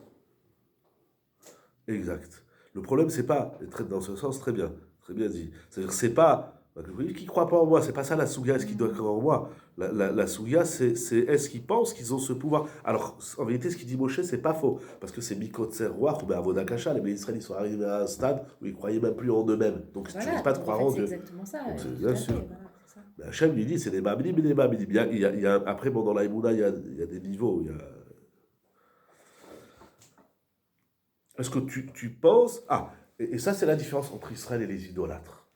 Speaker 1: Exact. Le problème, c'est pas, et dans ce sens, très bien dit. C'est-à-dire, c'est pas, oui, qui ne croit pas en moi, c'est pas ça la souga, est-ce qu'il doit croire en moi. La souga, c'est est-ce qu'ils pensent qu'ils ont ce pouvoir. Alors, en vérité, ce qu'il dit Moshe, c'est pas faux, parce que c'est Mikotzer Roi, ou Avodakasha, les Israéliens sont arrivés à un stade où ils croyaient même plus en eux-mêmes. Donc, tu ne risques pas de
Speaker 3: donc,
Speaker 1: croire
Speaker 3: en
Speaker 1: en
Speaker 3: fait,
Speaker 1: Dieu.
Speaker 3: c'est exactement ça.
Speaker 1: Donc, c'est
Speaker 3: tout
Speaker 1: bien
Speaker 3: à
Speaker 1: sûr.
Speaker 3: fait, voilà, c'est ça.
Speaker 1: Mais Hachem lui dit, c'est des Bablim, des Bablim. Il y a, après, bon, dans la Emouna, il y a des niveaux. Est-ce que tu penses... Ah, et ça, c'est la différence entre Israël et les idolâtres.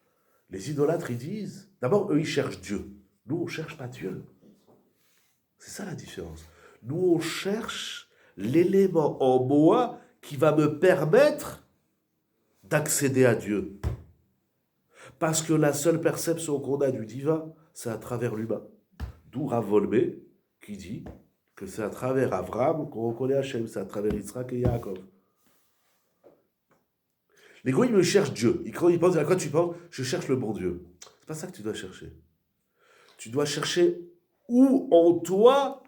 Speaker 1: Les idolâtres, ils disent... D'abord, eux, ils cherchent Dieu. Nous, on ne cherche pas Dieu. C'est ça la différence. Nous, on cherche l'élément en moi qui va me permettre d'accéder à Dieu. Parce que la seule perception qu'on a du divin, c'est à travers l'humain. D'où Rav Volmé, qui dit que c'est à travers Abraham qu'on reconnaît Hachem, c'est à travers Yitzhak et Yaakov. Les gars, ils me cherchent Dieu. Quand ils pensent à quoi tu penses, je cherche le bon Dieu. C'est pas ça que tu dois chercher. Tu dois chercher où en toi,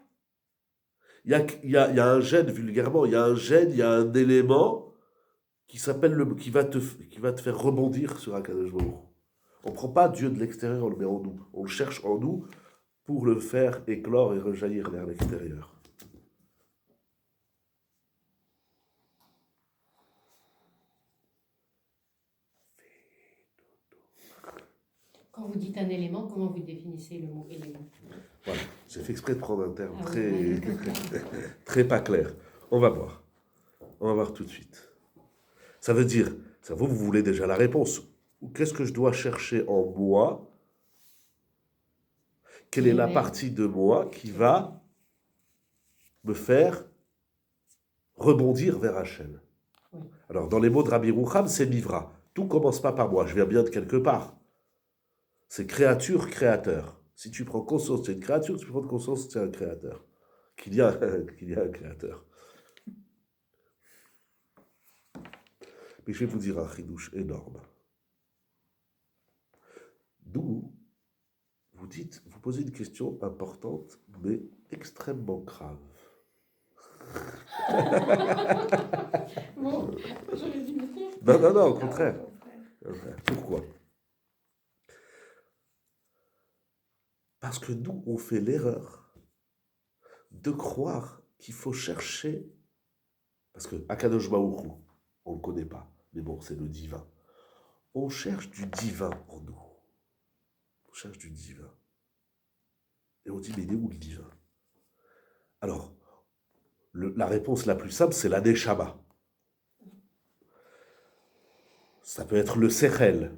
Speaker 1: il y a un gène, vulgairement, il y a un élément qui va te faire rebondir sur Akadosh Baruch Hu. On ne prend pas Dieu de l'extérieur, on le met en nous. On le cherche en nous pour le faire éclore et rejaillir vers l'extérieur.
Speaker 5: Quand vous dites un élément, comment vous définissez le mot élément?
Speaker 1: Voilà, j'ai fait exprès de prendre un terme
Speaker 5: Ah
Speaker 1: très,
Speaker 5: oui.
Speaker 1: très pas clair. On va voir. On va voir tout de suite. Ça veut dire, ça vous voulez déjà la réponse. Qu'est-ce que je dois chercher en moi? Quelle est la partie de moi qui va me faire rebondir vers Hachem?
Speaker 5: Oui.
Speaker 1: Alors, dans les mots de Rabbi Rouham, c'est Mivra. Tout commence pas par moi, je viens bien de quelque part. C'est créature, créateur. Si tu prends conscience que tu es une créature, si tu prends conscience que tu es un créateur. Qu'il y a un créateur. Mais je vais vous dire un chidouche énorme. D'où vous posez une question importante, mais extrêmement grave.
Speaker 5: Bon, j'aurais dû me dire.
Speaker 1: Non, au contraire. Pourquoi? Parce que nous, on fait l'erreur de croire qu'il faut chercher, parce que Akadosh Baruch Hu, on ne le connaît pas, mais bon, c'est le divin. On cherche du divin en nous. On cherche du divin. Et on dit, mais il est où le divin? Alors, la réponse la plus simple, c'est la Neshama. Ça peut être le Sechel.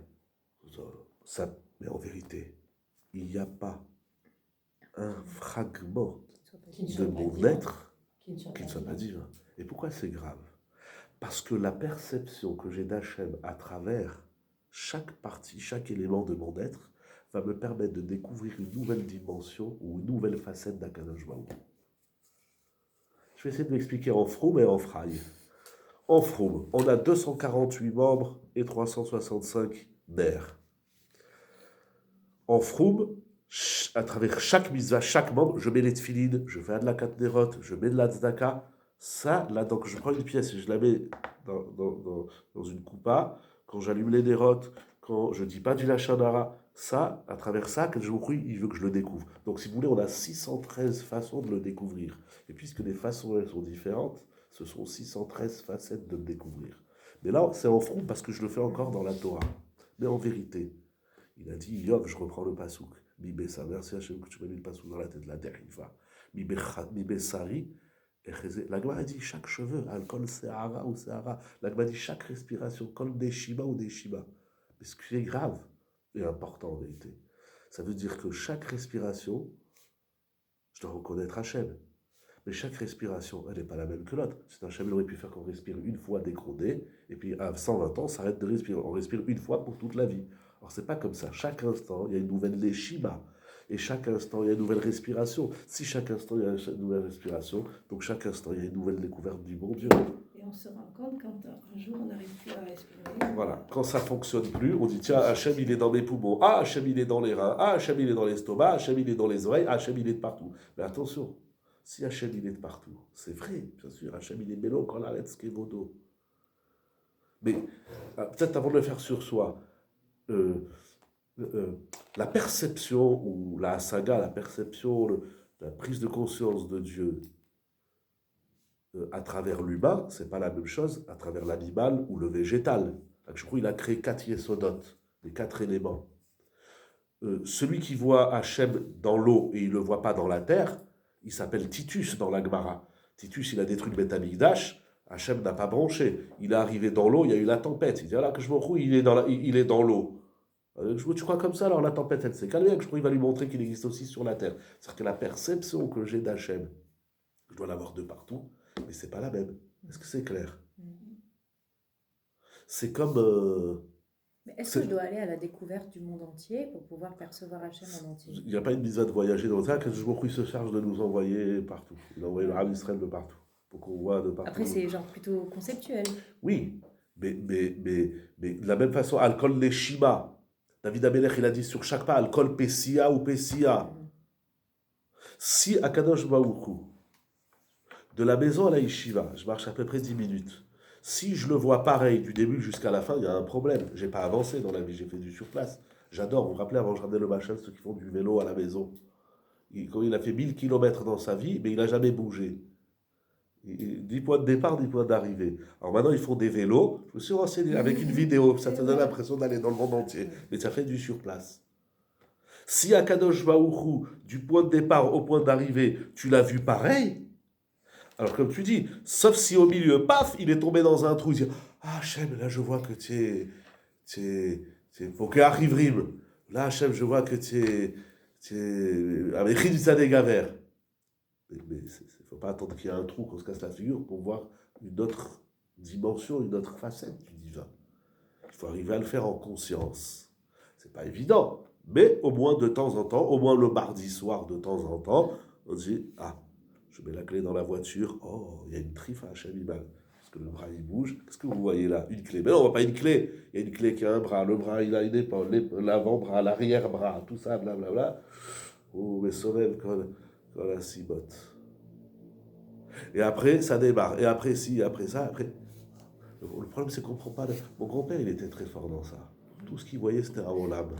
Speaker 1: Mais en vérité, il n'y a pas un fragment
Speaker 5: Qui ne
Speaker 1: de
Speaker 5: soit pas
Speaker 1: mon
Speaker 5: divin.
Speaker 1: être qui ne soit pas divin. Et pourquoi c'est grave? Parce que la perception que j'ai d'Hachem à travers chaque partie, chaque élément de mon être, va me permettre de découvrir une nouvelle dimension ou une nouvelle facette d'Akadosh Baruch Hu. Je vais essayer de l'expliquer en Froum et en Fraï. En Froum, on a 248 membres et 365 nerfs. En Froum, à travers chaque mitzvah, chaque membre, je mets les tefilines, je fais de la katnerot, je mets de la tzedaka. Ça, là, donc je prends une pièce et je la mets dans une coupa. Quand j'allume les nérotes, quand je dis pas du lachon hara, ça, à travers ça, que je vous prie, il veut que je le découvre. Donc, si vous voulez, on a 613 façons de le découvrir. Et puisque les façons, elles sont différentes, ce sont 613 facettes de le découvrir. Mais là, c'est en front parce que je le fais encore dans la Torah. Mais en vérité, il a dit, Yov, je reprends le pasouk. Mibé sa, merci Hachem que tu m'as mis le pasouk dans la tête, la dériva. Mibé sari, la Gemara dit chaque cheveu, alcool se'ara ou se'ara. La Gemara dit chaque respiration, kol deshiba ou deshiba. Mais ce qui est grave et important en vérité, ça veut dire que chaque respiration, je dois reconnaître Hachem. Mais chaque respiration, elle n'est pas la même que l'autre. C'est Hachem, il aurait pu faire qu'on respire une fois décrodé, et puis à 120 ans, on s'arrête de respirer. On respire une fois pour toute la vie. Alors c'est pas comme ça. Chaque instant, il y a une nouvelle deshiba. Et chaque instant, il y a une nouvelle respiration. Si chaque instant, il y a une nouvelle respiration, donc chaque instant, il y a une nouvelle découverte du bon Dieu.
Speaker 2: Et on se rend compte quand un jour on n'arrive plus à respirer.
Speaker 1: Voilà. Quand ça ne fonctionne plus, on dit tiens, Hachem, il est dans mes poumons. Ah, Hachem, il est dans les reins. Ah, Hachem, il est dans l'estomac. Hachem, il est dans les oreilles. Hachem, il est de partout. Mais attention, si Hachem, il est de partout, c'est vrai, bien sûr. Hachem, il est mélo quand la lettre est vodo. Mais peut-être avant de le faire sur soi, la perception ou la saga, la perception, la prise de conscience de Dieu à travers l'humain, c'est pas la même chose à travers l'animal ou le végétal. Je crois qu'il a créé 4 yesodotes, les 4 éléments. Celui qui voit Hachem dans l'eau et il ne le voit pas dans la terre, il s'appelle Titus dans la Gemara. Titus, il a détruit le Beth Amikdash, Hachem n'a pas branché. Il est arrivé dans l'eau, il y a eu la tempête. Il dit, là, que je me crois, il est dans l'eau. Tu crois comme ça, alors la tempête, elle s'est calmée. Je crois qu'il va lui montrer qu'il existe aussi sur la terre. C'est-à-dire que la perception que j'ai d'Hachem, je dois l'avoir de partout, mais c'est pas la même. Est-ce que c'est clair? C'est comme...
Speaker 3: Mais est-ce que je dois aller à la découverte du monde entier pour pouvoir percevoir Hachem en entier?
Speaker 1: Il n'y a pas une mise à de voyager dans ça, que je me crois qu'il se charge de nous envoyer partout. Il a envoyé le Rav Israël de partout, pour qu'on voit de partout.
Speaker 3: Après, c'est genre plutôt conceptuel.
Speaker 1: Oui, mais de la même façon, alcool les shima. David Amelech, il a dit sur chaque pas, alcool pessia ou pessia. Si Akadosh Baruch Hu, de la maison à la yeshiva, je marche à peu près 10 minutes. Si je le vois pareil du début jusqu'à la fin, il y a un problème. J'ai pas avancé dans la vie, j'ai fait du surplace. J'adore, vous vous rappelez, avant je ramenais le machin, ceux qui font du vélo à la maison. Quand il a fait 1000 km dans sa vie, mais il n'a jamais bougé. 10 points de départ, 10 points d'arrivée. Alors maintenant, ils font des vélos. Je me suis renseigné avec une vidéo, ça te donne l'impression d'aller dans le monde entier. Mais ça fait du surplace. Si à Kadosh Baruch Hu, du point de départ au point d'arrivée, tu l'as vu pareil, alors comme tu dis, sauf si au milieu, paf, il est tombé dans un trou, il dit ah Hachem, là je vois que tu es Poké Arrivrim. Là Hachem, je vois que tu es avec Ridza des Gavers. Mais il ne faut pas attendre qu'il y ait un trou, qu'on se casse la figure pour voir une autre dimension, une autre facette du divin. Il faut arriver à le faire en conscience. C'est pas évident, mais au moins de temps en temps, au moins le mardi soir de temps en temps, on dit ah, je mets la clé dans la voiture, oh, il y a une triffe à Hachem Iman. Parce que le bras il bouge. Qu'est-ce que vous voyez là? Une clé. Mais non, on voit pas une clé. Il y a une clé qui a un bras, le bras il a une épaule, l'avant-bras, l'arrière-bras, tout ça, blablabla. Oh, mais Sovel, quand la cibotte. Et après, ça démarre. Et après, si, après ça, après. Le problème, c'est qu'on ne comprend pas. Mon grand-père, il était très fort dans ça. Tout ce qu'il voyait, c'était un olam.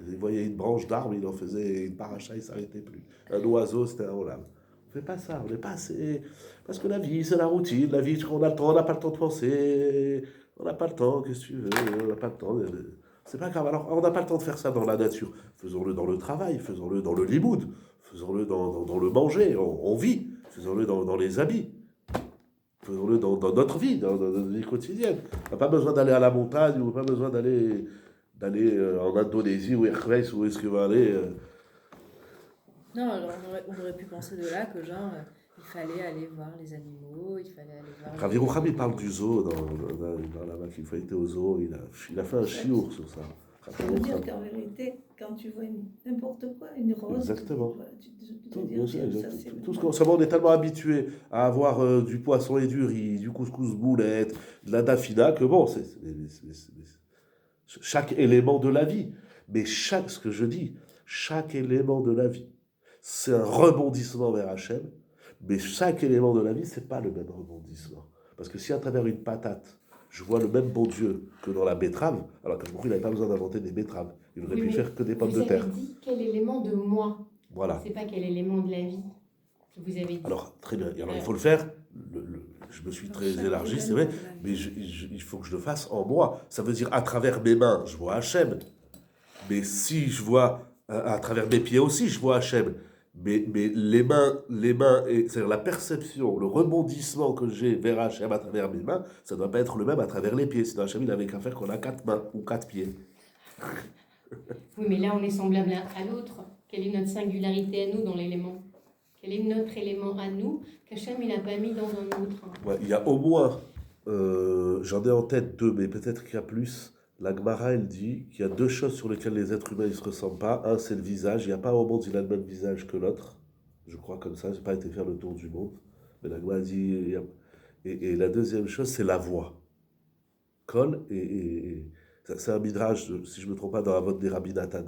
Speaker 1: Il voyait une branche d'arbre, il en faisait une paracha, il ne s'arrêtait plus. Un oiseau, c'était un olam. On ne fait pas ça, on n'est pas assez. Parce que la vie, c'est la routine. La vie, on a le temps, on n'a pas le temps de penser. On n'a pas le temps, qu'est-ce que tu veux? On n'a pas le temps. C'est pas grave. Alors, on n'a pas le temps de faire ça dans la nature. Faisons-le dans le travail, faisons-le dans le limoud, faisons-le dans le manger, on vit, faisons-le dans les habits. Faisons-le dans notre vie, dans notre vie quotidienne. On n'a pas besoin d'aller à la montagne, on n'a pas besoin d'aller en Indonésie ou Hermès, où est-ce que va aller.
Speaker 3: Non, alors on aurait pu penser de là que genre, il fallait aller voir les animaux, il fallait aller voir...
Speaker 1: Ravi Rouham, il parle du zoo dans la qu'il faut être au zoo. Il a fait un chiour sur ça.
Speaker 2: Ça veut dire qu'en vérité, quand tu vois n'importe quoi, une rose,
Speaker 1: Exactement.
Speaker 2: tu
Speaker 1: Tout,
Speaker 2: te dis,
Speaker 1: bien sûr,
Speaker 2: tiens, ça c'est...
Speaker 1: tout ce qu'on on est tellement habitué à avoir du poisson et du riz, du couscous boulette, de la dafina, que bon, c'est chaque élément de la vie. Mais ce que je dis, chaque élément de la vie, c'est un rebondissement vers Hachem, mais chaque élément de la vie, c'est pas le même rebondissement. Parce que si à travers une patate, je vois le même bon Dieu que dans la betterave, alors que je me dis, il n'avait pas besoin d'inventer des betteraves. Il aurait pu faire que des pommes de terre.
Speaker 5: Vous avez dit quel élément de moi.
Speaker 1: Voilà.
Speaker 5: C'est pas quel élément de la vie que vous avez dit.
Speaker 1: Alors, très bien. Alors, il faut le faire. Je me suis très élargi, c'est vrai, mais il faut que je le fasse en moi. Ça veut dire, à travers mes mains, je vois Hachem. Mais si je vois, à travers mes pieds aussi, je vois Hachem. Mais les mains, c'est-à-dire la perception, le rebondissement que j'ai vers Hachem à travers mes mains, ça ne doit pas être le même à travers les pieds. Sinon, Hachem, il n'avait qu'à faire qu'on a 4 mains ou 4 pieds.
Speaker 5: Oui, mais là, on est semblable à l'autre. Quelle est notre singularité à nous dans l'élément? Quel est notre élément à nous qu'Hachem, il n'a pas mis dans un autre?
Speaker 1: Ouais, il y a au moins, j'en ai en tête 2, mais peut-être qu'il y a plus. La Gemara, elle dit qu'il y a 2 choses sur lesquelles les êtres humains ne se ressemblent pas. Un, c'est le visage. Il n'y a pas un monde qui a le même visage que l'autre. Je crois comme ça. Je n'ai pas été faire le tour du monde. Mais la Gemara dit... Et la deuxième chose, c'est la voix. Kol c'est un midrash, si je ne me trompe pas, dans la vote des Rabbi Nathan.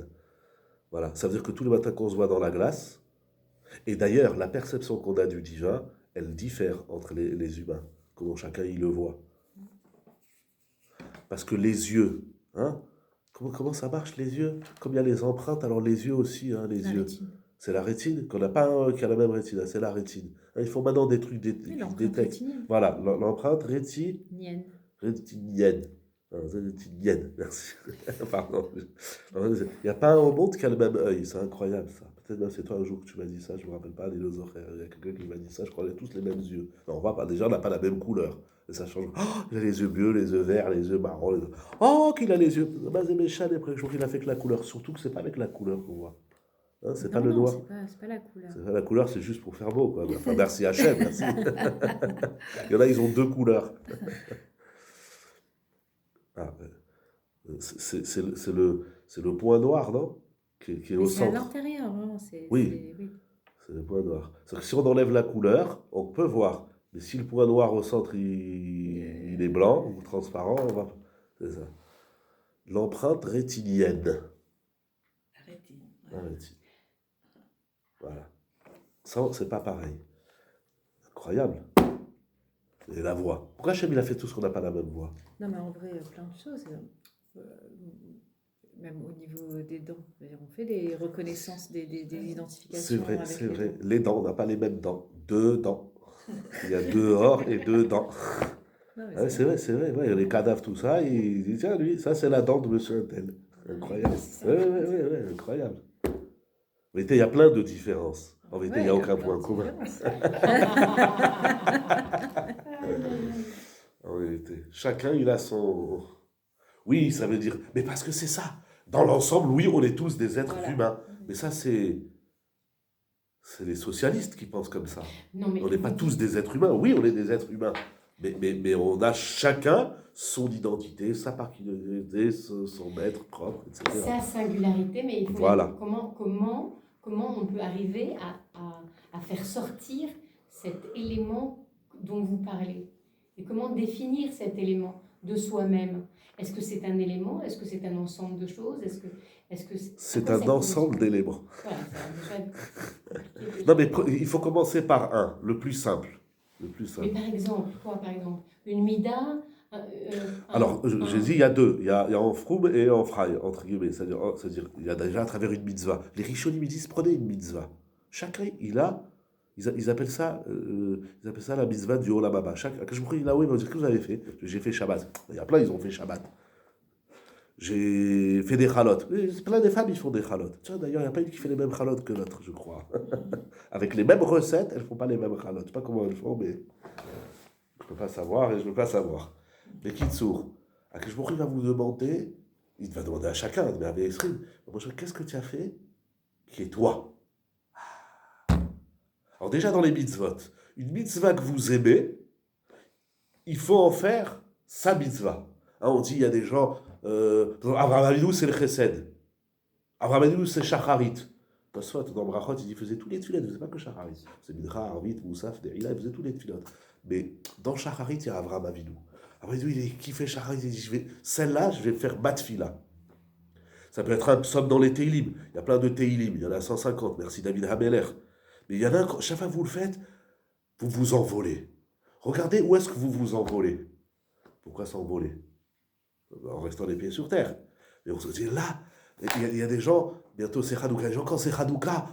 Speaker 1: Voilà. Ça veut dire que tous les matins qu'on se voit dans la glace, et d'ailleurs, la perception qu'on a du divin, elle diffère entre les humains, comment chacun il le voit. Parce que les yeux, hein, comment ça marche les yeux? Comme il y a les empreintes, alors les yeux aussi, hein, les yeux.
Speaker 3: Rétine.
Speaker 1: C'est la rétine, qu'on n'a pas un qui a la même rétine, hein, c'est la rétine. Hein, il faut maintenant des trucs, des
Speaker 3: L'empreinte
Speaker 1: textes.
Speaker 3: rétinienne.
Speaker 1: Voilà, l'empreinte rétinienne.
Speaker 3: Nienne.
Speaker 1: Rétinienne, merci. Pardon. Il n'y a pas un au monde qui a le même œil, c'est incroyable ça. Peut-être même c'est toi un jour que tu m'as dit ça, je ne me rappelle pas, les horaires. Il y a quelqu'un qui m'a dit ça, je crois qu'on a tous les mêmes yeux. Non, on voit pas, déjà on n'a pas la même couleur. Et ça change. Oh, il a les yeux bleus, les yeux verts, les yeux marrons. Oh, qu'il a les yeux. Basé méchant, et après, je crois qu'il a fait que la couleur. Surtout que c'est pas avec la couleur qu'on voit. Hein, c'est pas le noir.
Speaker 3: C'est pas la couleur.
Speaker 1: C'est pas la couleur, c'est juste pour faire beau. Quoi. Enfin, merci Hachem, merci. Il y en a, ils ont 2 couleurs. Ah, c'est le point noir, non? Qui est au
Speaker 3: C'est à
Speaker 1: centre.
Speaker 3: l'intérieur, vraiment.
Speaker 1: Oui. C'est le point noir. C'est que si on enlève la couleur, on peut voir. Mais si le point noir au centre, il est blanc ou transparent, on va... C'est ça. L'empreinte rétinienne.
Speaker 2: Rétine.
Speaker 1: La rétine. Voilà. Ça, c'est pas pareil. Incroyable. Et la voix. Pourquoi Hachem, il a fait tout ce qu'on n'a pas la même voix?
Speaker 3: Non, mais en vrai, plein de choses. Même au niveau des dents. C'est-à-dire, on fait des reconnaissances, des identifications.
Speaker 1: C'est vrai,
Speaker 3: avec
Speaker 1: c'est
Speaker 3: les
Speaker 1: vrai.
Speaker 3: dents.
Speaker 1: Les dents, on n'a pas les mêmes dents. 2 dents. Il y a 2 or et 2 dents.
Speaker 3: Non, mais
Speaker 1: Ouais, c'est vrai. Ouais, les cadavres, tout ça, il dit, tiens, lui, ça c'est la dent de monsieur Untel. Incroyable. Ouais, incroyable. Mais il y a plein de différences. En vérité, il n'y a aucun point commun. En vérité. Chacun, il a son... Oui, ça veut dire... Mais parce que c'est ça. Dans l'ensemble, oui, on est tous des êtres humains. Mais ça, c'est les socialistes qui pensent comme ça.
Speaker 5: Non, mais
Speaker 1: On n'est pas tous des êtres humains. Oui, on est des êtres humains. Mais on a chacun son identité, sa particularité, son être propre, etc.
Speaker 5: sa singularité, mais il faut
Speaker 1: Voilà.
Speaker 5: comment on peut arriver à faire sortir cet élément dont vous parlez? Et comment définir cet élément de soi-même? Est-ce que c'est un élément? Est-ce que c'est un ensemble de choses?
Speaker 1: C'est un ensemble d'éléments.
Speaker 5: Voilà,
Speaker 1: Non, mais il faut commencer par un, le plus simple. Le plus simple.
Speaker 5: Mais par exemple, quoi par exemple? Une mida
Speaker 1: Alors, j'ai dit, il y a 2. Il y a en froum et en fray, entre guillemets. C'est-à-dire, il y a déjà à travers une mitzvah. Les Rishonim, ils disent, prenez une mitzvah. Chacun, ils appellent ça la mitzvah du Olam Haba. Quand je me dis, là, oui, ils vont dire, qu'est-ce que vous avez fait? J'ai fait Shabbat. Il y a plein, ils ont fait Shabbat. j'ai fait des chalotes. Plein de femmes, ils font des chalotes. Tiens, d'ailleurs, il n'y a pas une qui fait les mêmes chalotes que l'autre, je crois. Avec les mêmes recettes, elles ne font pas les mêmes chalotes. Je ne sais pas comment elles font, mais je ne peux pas savoir et je ne veux pas savoir. Mais Kitsour, Akadosh Baruch Hu va vous demander, il va demander à chacun, mais avec Esrim, qu'est-ce que tu as fait qui est toi? Alors déjà dans les mitzvot, une mitzvah que vous aimez, il faut en faire sa mitzvah. Hein, on dit, il y a des gens, Avraham Avinu c'est le chesed, Avraham Avinu c'est shacharit. Tosfot dans Brachot, il faisait tous les tefilot, il ne faisait pas que shacharit. C'est Mincha, Arvit, Moussaf, Derila, il faisait tous les tefilot. Mais dans shacharit, il y a Avraham Avinu. Avraham Avinu, il kiffait shacharit, il dit, celle-là, je vais faire batfila. Ça peut être un psaume dans les Teilim. Il y a plein de Teilim, il y en a 150, merci David Hameler. Mais il y en a un, chaque fois que vous le faites, vous vous envolez. Regardez où est-ce que vous vous envolez. Pourquoi s'envoler? En restant les pieds sur terre. Et on se dit là, il y a des gens, bientôt c'est Hanouka, les gens quand c'est Hanouka,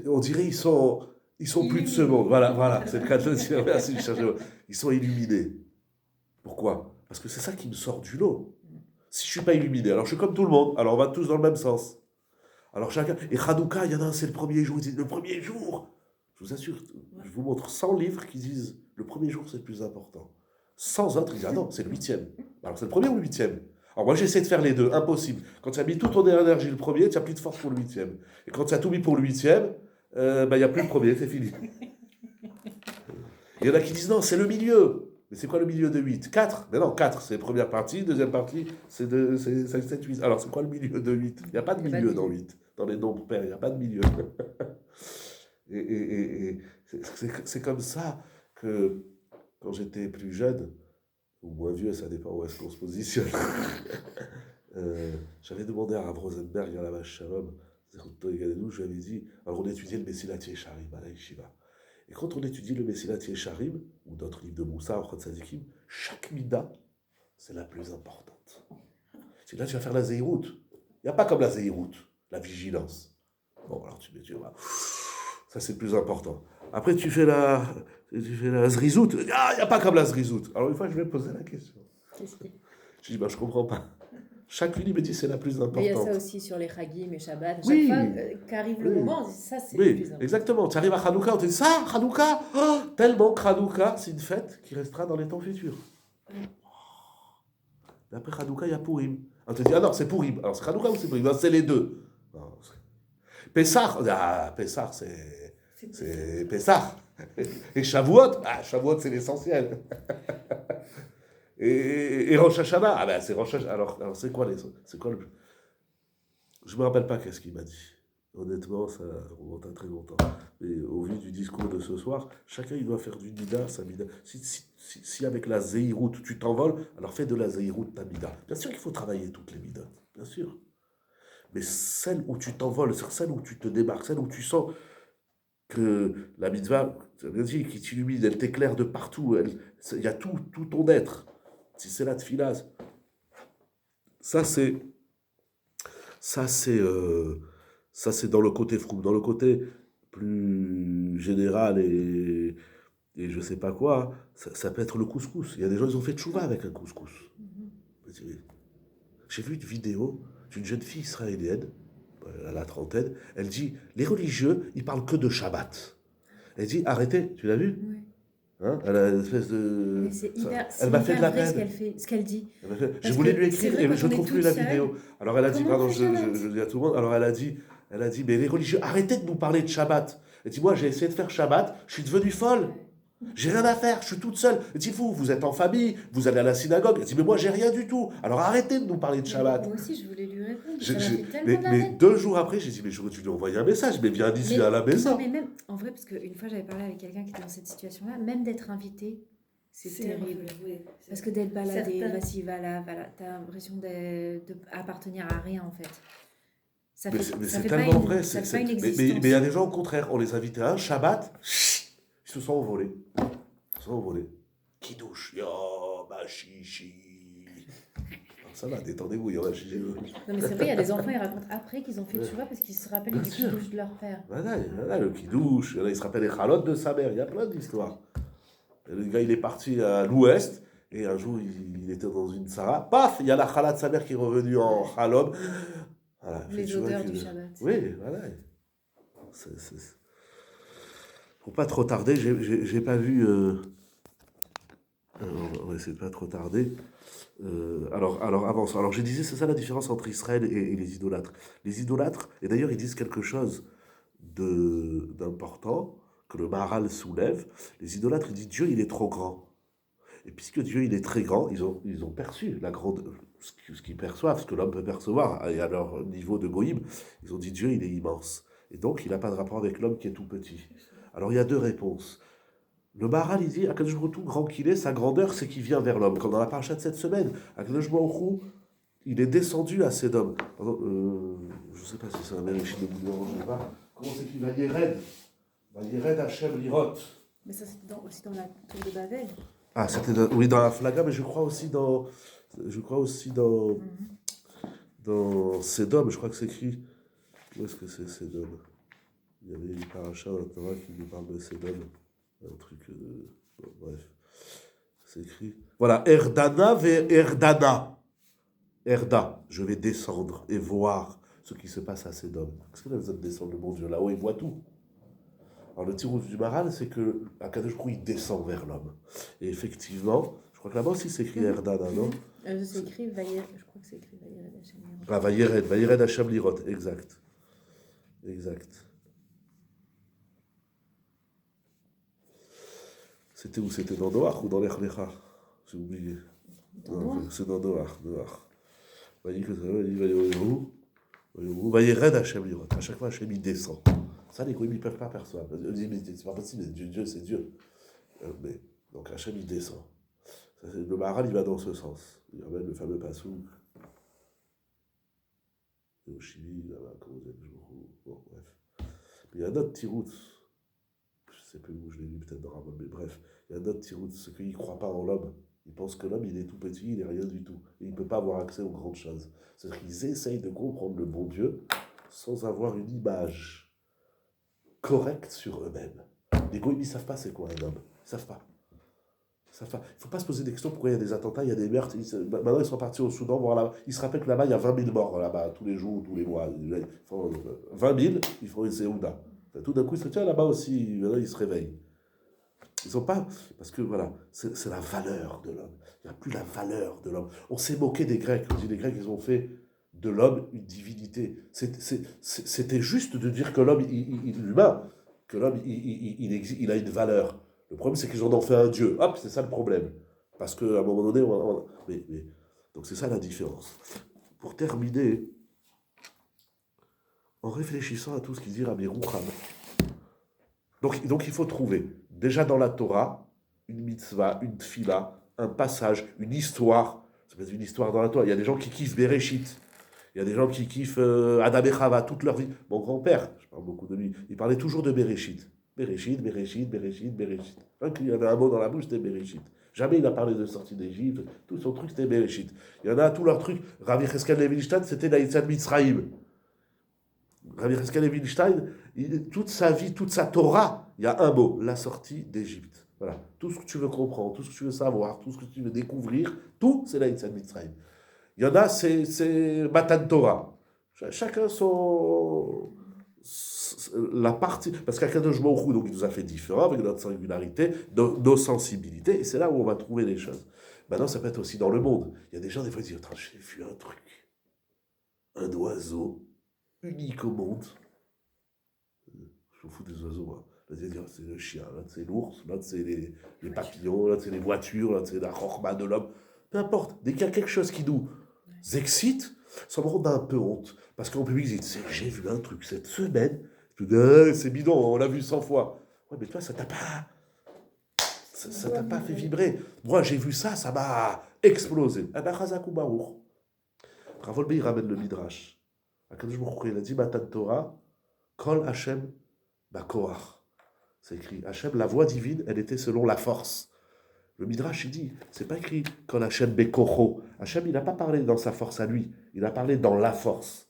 Speaker 1: on dirait ils sont plus de ce monde. Voilà, c'est le cas de dire, merci, ils sont illuminés. Pourquoi? Parce que c'est ça qui me sort du lot. Si je ne suis pas illuminé, alors je suis comme tout le monde, alors on va tous dans le même sens. Alors chacun, et Hanouka, il y en a un, c'est le premier jour, ils disent le premier jour. Je vous assure, je vous montre 100 livres qui disent le premier jour c'est le plus important. 100 autres, ils disent ah non, c'est le 8e. Alors c'est le premier ou le 8e? Alors moi j'essaie de faire les deux, impossible. Quand tu as mis toute ton énergie le premier, tu n'as plus de force pour le 8e. Et quand tu as tout mis pour le 8e, il n'y a plus le premier, c'est fini. Il y en a qui disent non, c'est le milieu. Mais c'est quoi le milieu de 8? 4? Mais non, 4, c'est la première partie, deuxième partie, c'est 7, 8. Alors c'est quoi le milieu de 8? Il n'y a pas de milieu dans 8. Dans les nombres pairs, il n'y a pas de milieu. Et c'est comme ça que quand j'étais plus jeune, ou moins vieux, ça dépend où est-ce qu'on se positionne, j'avais demandé à Rav Rosenberg, à la vache Shalom, je lui avais dit, alors on étudiait le Mesilat Yesharim à la Yeshiva. Et quand on étudie le Mesilat Yesharim, ou d'autres livres de Moussa, Ochot Tzadikim, chaque mida, c'est la plus importante. C'est là que tu vas faire la Zeirut. Il n'y a pas comme la Zeirut, la vigilance. Bon, alors tu vas... Ça, c'est le plus important. Après, tu fais la Zrizout. Ah, il n'y a pas comme la Zrizout. Alors, une fois, je vais me poser la question.
Speaker 3: Qu'est-ce qui...
Speaker 1: Je dis, je ne comprends pas. Chaque il me dit c'est la plus importante.
Speaker 3: Mais il y a ça aussi sur les Chagim et Shabbat.
Speaker 1: Oui.
Speaker 3: Chaque fois qu'arrive le moment, on dit ça, c'est le plus important.
Speaker 1: Exactement. Tu arrives à Hanouka, on te dit ça, Hanouka, oh, tellement que Hanouka, c'est une fête qui restera dans les temps futurs. Et après Hanouka, il y a Purim. On te dit, ah non, c'est Purim. Alors, c'est Hanouka ou c'est Purim? C'est les deux. Pessah, Pessah, c'est Pessah. Et Shavuot, Shavuot, c'est l'essentiel. Et Rosh Hashanah, c'est Rosh Hashanah. Alors c'est quoi le... Je ne me rappelle pas qu'est-ce qu'il m'a dit. Honnêtement, ça remonte à très longtemps. Et au vu du discours de ce soir, chacun il doit faire du mida, sa mida. Si avec la Zeirut tu t'envoles, alors fais de la Zeirut ta mida. Bien sûr qu'il faut travailler toutes les midas, bien sûr. Mais celle où tu t'envoles, celle où tu te démarques, celle où tu sens que la mitzvah, qui t'illumine, elle t'éclaire de partout, il y a tout ton être. Si c'est la tefila, ça c'est dans le côté frou. Dans le côté plus général et je sais pas quoi, ça peut être le couscous. Il y a des gens, ils ont fait tchouva avec un couscous. J'ai vu une vidéo d'une jeune fille israélienne, à la trentaine, elle dit, les religieux, ils parlent que de Shabbat. Elle dit, arrêtez, tu l'as vu?
Speaker 3: Oui.
Speaker 1: Hein, elle a une espèce de...
Speaker 3: Mais c'est hyper,
Speaker 1: elle m'a fait de la peine.
Speaker 3: Ce qu'elle dit.
Speaker 1: Je voulais lui écrire et je ne trouve plus la
Speaker 3: seule,
Speaker 1: vidéo. Alors elle a dit, pardon, je dis à tout le monde, alors elle a dit, mais les religieux, arrêtez de nous parler de Shabbat. Elle dit, moi j'ai essayé de faire Shabbat, je suis devenue folle. J'ai rien à faire, je suis toute seule. Elle dit, vous êtes en famille, vous allez à la synagogue. Elle dit, mais moi j'ai rien du tout. Alors arrêtez de nous parler de Shabbat.
Speaker 3: Moi aussi, je voulais lui répondre.
Speaker 1: Mais 2 jours après, j'ai dit, mais j'aurais dû lui envoyer un message, mais viens d'ici à la maison.
Speaker 3: Mais même, en vrai, parce qu'une fois j'avais parlé avec quelqu'un qui était dans cette situation-là, même d'être invité, c'est terrible.
Speaker 2: Oui,
Speaker 3: parce que d'être baladé, vas-y, voilà, t'as l'impression d'appartenir à rien en fait.
Speaker 1: Mais c'est tellement vrai. Mais il y a des gens au contraire, on les invitait à un Shabbat, ils se sont envolés. Qui douche? Yo, ma chichi. Ça va, détendez-vous, yo, ma chichi.
Speaker 3: Non, mais c'est vrai, il y a des enfants, ils racontent après qu'ils ont fait tchouva parce qu'ils se rappellent du kidouche de leur père.
Speaker 1: Voilà, le kidouche, il se rappelle les chalotes de sa mère, il y a plein d'histoires. Le gars, il est parti à l'ouest, Et un jour, il était dans une Sarah. Paf, il y a la chala de sa mère qui est revenue en halom. Voilà,
Speaker 3: Les
Speaker 1: tu vois
Speaker 3: odeurs
Speaker 1: que-
Speaker 3: du Shabbat.
Speaker 1: Oui, voilà. Faut pas trop tarder, j'ai pas vu. On va essayer de pas trop tarder. Alors avance. Alors je disais, c'est ça la différence entre Israël et les idolâtres. Les idolâtres, et d'ailleurs ils disent quelque chose d'important que le Maharal soulève. Les idolâtres, ils disent Dieu il est trop grand. Et puisque Dieu il est très grand, ils ont perçu ce qu'ils perçoivent, ce que l'homme peut percevoir, et à leur niveau de goïm, ils ont dit Dieu il est immense. Et donc il n'a pas de rapport avec l'homme qui est tout petit. Alors il y a deux réponses. Le Maharal, il dit, Akadosh Baruch Hu, tout grand qu'il est, sa grandeur, c'est qu'il vient vers l'homme. Comme dans la paracha de cette semaine, Akadosh Baruch Hu, il est descendu à cet homme. Pardon, je ne sais pas si c'est un Bereshit de Bouddha, je ne sais pas. Comment c'est qu'il va Vayered Hashem Lirot.
Speaker 3: Mais ça, c'est aussi dans la tour de Babel.
Speaker 1: Ah, c'était oui, dans la Flaga, mais je crois aussi dans dans Sédom, je crois que c'est écrit. Où est-ce que c'est Sédom? Il y avait une paracha dans la Torah qui nous parle de Sédom. Un truc. Bon, bref. C'est écrit. Voilà. Erdana ve Erdana. Erda. Je vais descendre et voir ce qui se passe à Sédom. Qu'est-ce qu'on a besoin de descendre le bon Dieu là-haut? Il voit tout. Alors le tirouf du Maharal, c'est que Akadosh Baruch Hu, il descend vers l'homme. Et effectivement, je crois que là-bas aussi c'est écrit Erdana, non?
Speaker 3: C'est écrit je crois que c'est écrit Vayered Hashem Lirot.
Speaker 1: Ah, Vayered Hashem Lirot, exact. Exact. C'était où? C'était dans Noach ou dans l'Ech Lecha? J'ai oublié. Non, c'est dans Noach. Vayered Hashem Lirot. À chaque fois, Hashem il descend. Ça, les goïms, ils ne peuvent pas percevoir. Ils disent, mais c'est pas possible, Dieu, c'est Dieu. Mais, donc Hashem il descend. Le Maharal, il va dans ce sens. Il ramène le fameux Passouk. Et au Chili, là-bas, comment dire, bon, bref. Mais il y a un autre tirout. Je ne sais plus où je l'ai lu, peut-être dans Ramon, mais bref. Il y a un autre tirout, c'est qu'il ne croit pas en l'homme. Il pense que l'homme, il est tout petit, il n'est rien du tout. Et il ne peut pas avoir accès aux grandes choses. C'est-à-dire qu'ils essayent de comprendre le bon Dieu sans avoir une image correcte sur eux-mêmes. Les goïms, ils ne savent pas c'est quoi un homme. Ils ne savent pas. Il ne faut pas se poser des questions pourquoi il y a des attentats, il y a des meurtres. Maintenant, ils sont partis au Soudan voir là-bas. Ils se rappellent que là-bas, il y a 20 000 morts là-bas, tous les jours, tous les mois. Ils font 20 000, ils font une séouda. Tout d'un coup, ils se disent, tiens, là-bas aussi, là, ils se réveillent. Ils n'ont pas. Parce que voilà, c'est la valeur de l'homme. Il n'y a plus la valeur de l'homme. On s'est moqué des Grecs. On dit les Grecs, ils ont fait de l'homme une divinité. C'était juste de dire que l'homme, l'humain, que l'homme, il a une valeur. Le problème, c'est qu'ils en ont fait un dieu. Hop, c'est ça le problème. Parce qu'à un moment donné, donc c'est ça la différence. Pour terminer, en réfléchissant à tout ce qu'il dit Rabbi Roucham, donc il faut trouver, déjà dans la Torah, une mitzvah, une tfila, un passage, une histoire. Ça peut être une histoire dans la Torah. Il y a des gens qui kiffent Bereshit. Il y a des gens qui kiffent Adam et Chava toute leur vie. Mon grand-père, je parle beaucoup de lui, il parlait toujours de Bereshit. Bereshit. Quand il y avait un mot dans la bouche, c'était Bereshit. Jamais il a parlé de sortie d'Égypte. Tout son truc, c'était Bereshit. Il y en a, tout leur truc. Rabbi Cheskel Levinstein, c'était Naïtzad Mitzraïm. Rabbi Cheskel Levinstein, toute sa vie, toute sa Torah, il y a un mot, la sortie d'Égypte. Voilà. Tout ce que tu veux comprendre, tout ce que tu veux savoir, tout ce que tu veux découvrir, tout, c'est Naïtzad Mitzraïm. Il y en a, c'est Matan Torah. Chacun la partie, parce qu'Akadosh Baruch Hu, donc il nous a fait différents avec notre singularité, nos sensibilités, et c'est là où on va trouver les choses. Maintenant, ça peut être aussi dans le monde. Il y a des gens, des fois, qui disent, j'ai vu un truc, un oiseau unique au monde. Je me fous des oiseaux, hein. Là, c'est le chien, là, c'est l'ours, là, c'est les papillons, là, c'est les voitures, là, c'est la chorma de l'homme. Peu importe, dès qu'il y a quelque chose qui nous excite, ça me rend un peu honte. Parce qu'en public, ils disent, j'ai vu un truc cette semaine. C'est bidon, on l'a vu 100 fois. Ouais, mais toi, ça t'a pas fait vibrer. Moi, j'ai vu ça, ça m'a explosé. Ravolbe, il ramène le Midrash. Il a dit, Matan Torah, Kol Hashem Bakoach. C'est écrit, Hashem, la voix divine, elle était selon la force. Le Midrash, il dit, c'est pas écrit Kol Hashem Bekocho. Hashem, il n'a pas parlé dans sa force à lui, il a parlé dans la force.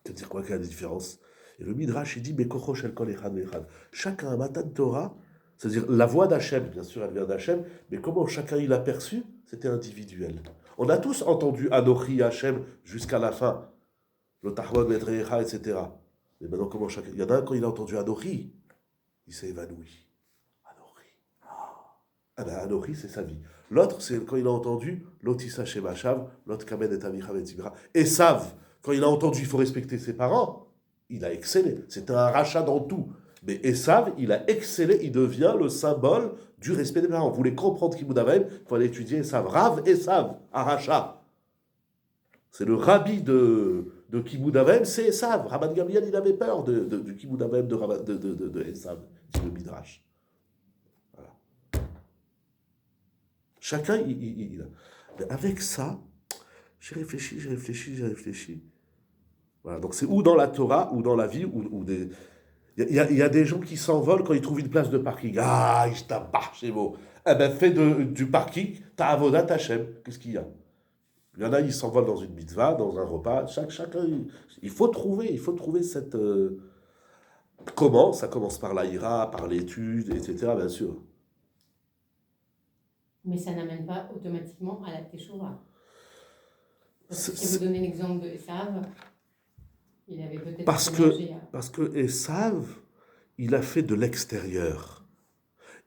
Speaker 1: C'est-à-dire quoi, quelle est la différence? Et le Midrash, il dit, Bekocho shel kol echad ve'echad. Chacun, Matan Torah, C'est-à-dire, la voix d'Hachem, bien sûr, elle vient d'Hachem, mais comment chacun il l'a perçu, c'était individuel. On a tous entendu Anochi Hachem jusqu'à la fin, le Tahmon Medrecha, etc. Mais maintenant, comment chacun. Il y en a un, quand il a entendu Anochi, il s'est évanoui. Anochi. Ah ben, Anochi, c'est sa vie. L'autre, c'est quand il a entendu Lotissa Shemachav, l'autre Kamed et Amicha et Tibra. Et Sav, quand il a entendu il faut respecter ses parents, il a excellé. C'était un rachat dans tout. Mais Esav, il a excellé, il devient le symbole du respect des parents. Vous voulez comprendre Kibud Avaim, il faut aller étudier Esav. Rav Esav, Aracha. C'est le rabbi de Kibud Avaim, c'est Esav. Rabban Gamliel, il avait peur du Kibud Avaim de Esav, dit le Midrash. Voilà. Chacun, mais avec ça, j'ai réfléchi. Voilà, donc c'est ou dans la Torah, ou dans la vie, ou des... Il y a des gens qui s'envolent quand ils trouvent une place de parking. Ah, je t'abats chez vous. Eh ben, fais du parking, ta avodat, ta Hachem. Qu'est-ce qu'il y a? Il y en a, ils s'envolent dans une mitzvah, dans un repas. Chacun, il faut trouver cette... Comment? Ça commence par l'Aïra, par l'étude, etc., bien sûr.
Speaker 5: Mais ça n'amène pas automatiquement à la Teshuvah. Parce que si vous donnez l'exemple de Esav, il avait peut-être...
Speaker 1: Parce que Esav, il a fait de l'extérieur.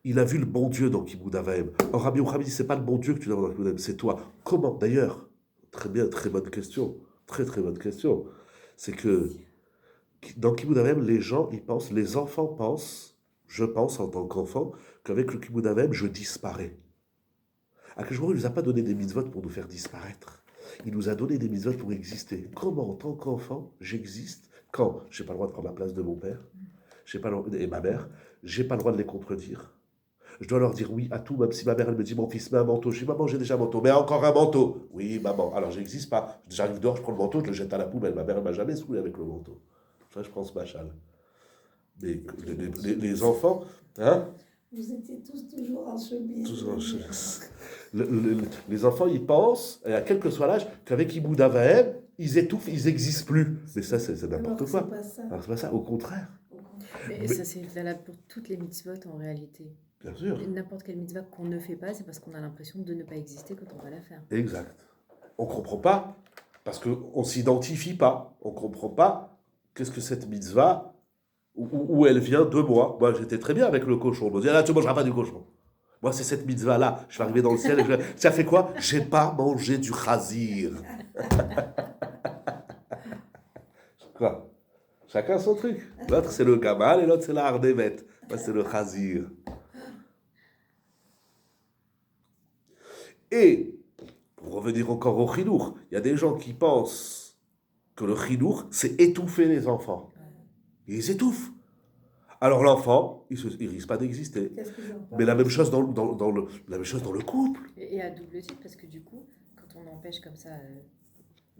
Speaker 1: Il a vu le bon Dieu dans Kibud Avaim. Or, Rabbi Yochanan dit, c'est pas le bon Dieu que tu dois voir dans Kibud Avaim, c'est toi. Comment? D'ailleurs, très bien, très bonne question. Très, très bonne question. C'est que dans Kibud Avaim, les enfants pensent, je pense en tant qu'enfant, qu'avec le Kibud Avaim, je disparais. Akadosh Baruch Hu ne nous a pas donné des mitzvot pour nous faire disparaître. Il nous a donné des mitzvot pour exister. Comment, en tant qu'enfant, j'existe quand je n'ai pas le droit de prendre la place de mon père et ma mère, je n'ai pas le droit de les contredire. Je dois leur dire oui à tout, même si ma mère elle me dit mon fils, mets un manteau. Je dis maman, j'ai déjà un manteau, mais encore un manteau. Oui, maman. Alors j'existe pas. J'arrive dehors, je prends le manteau, je le jette à la poubelle. Ma mère elle m'a jamais saoulé avec le manteau. Ça, je pense machal. Mais les enfants, hein?
Speaker 2: Vous étiez tous toujours en chemise.
Speaker 1: Tous en chemise. Les enfants, ils pensent, et à quel que soit l'âge, qu'avec Kibud Avaim, ils étouffent, ils n'existent plus. Mais ça, c'est n'importe quoi. Alors, c'est pas ça, au contraire.
Speaker 3: Mais ça, c'est valable pour toutes les mitzvot en réalité.
Speaker 1: Bien sûr.
Speaker 3: N'importe quelle mitzvah qu'on ne fait pas, c'est parce qu'on a l'impression de ne pas exister quand on va la faire.
Speaker 1: Exact. On ne comprend pas, parce qu'on ne s'identifie pas. On ne comprend pas qu'est-ce que cette mitzvah, où elle vient de moi. Moi, j'étais très bien avec le cochon. On me dit, là, tu ne mangeras pas du cochon. Moi, c'est cette mitzvah-là. Je vais arriver dans le ciel et ça fait quoi? J'ai pas mangé du chazir. Quoi? Chacun son truc. L'autre, c'est le gamal et l'autre, c'est la hardemet. Moi, c'est le chazir. Et, pour revenir encore au chinour, il y a des gens qui pensent que le chinour, c'est étouffer les enfants. Ils les étouffent. Alors l'enfant, il risque pas d'exister. Mais la même chose dans le couple.
Speaker 3: Et à double titre, parce que du coup, quand on empêche comme ça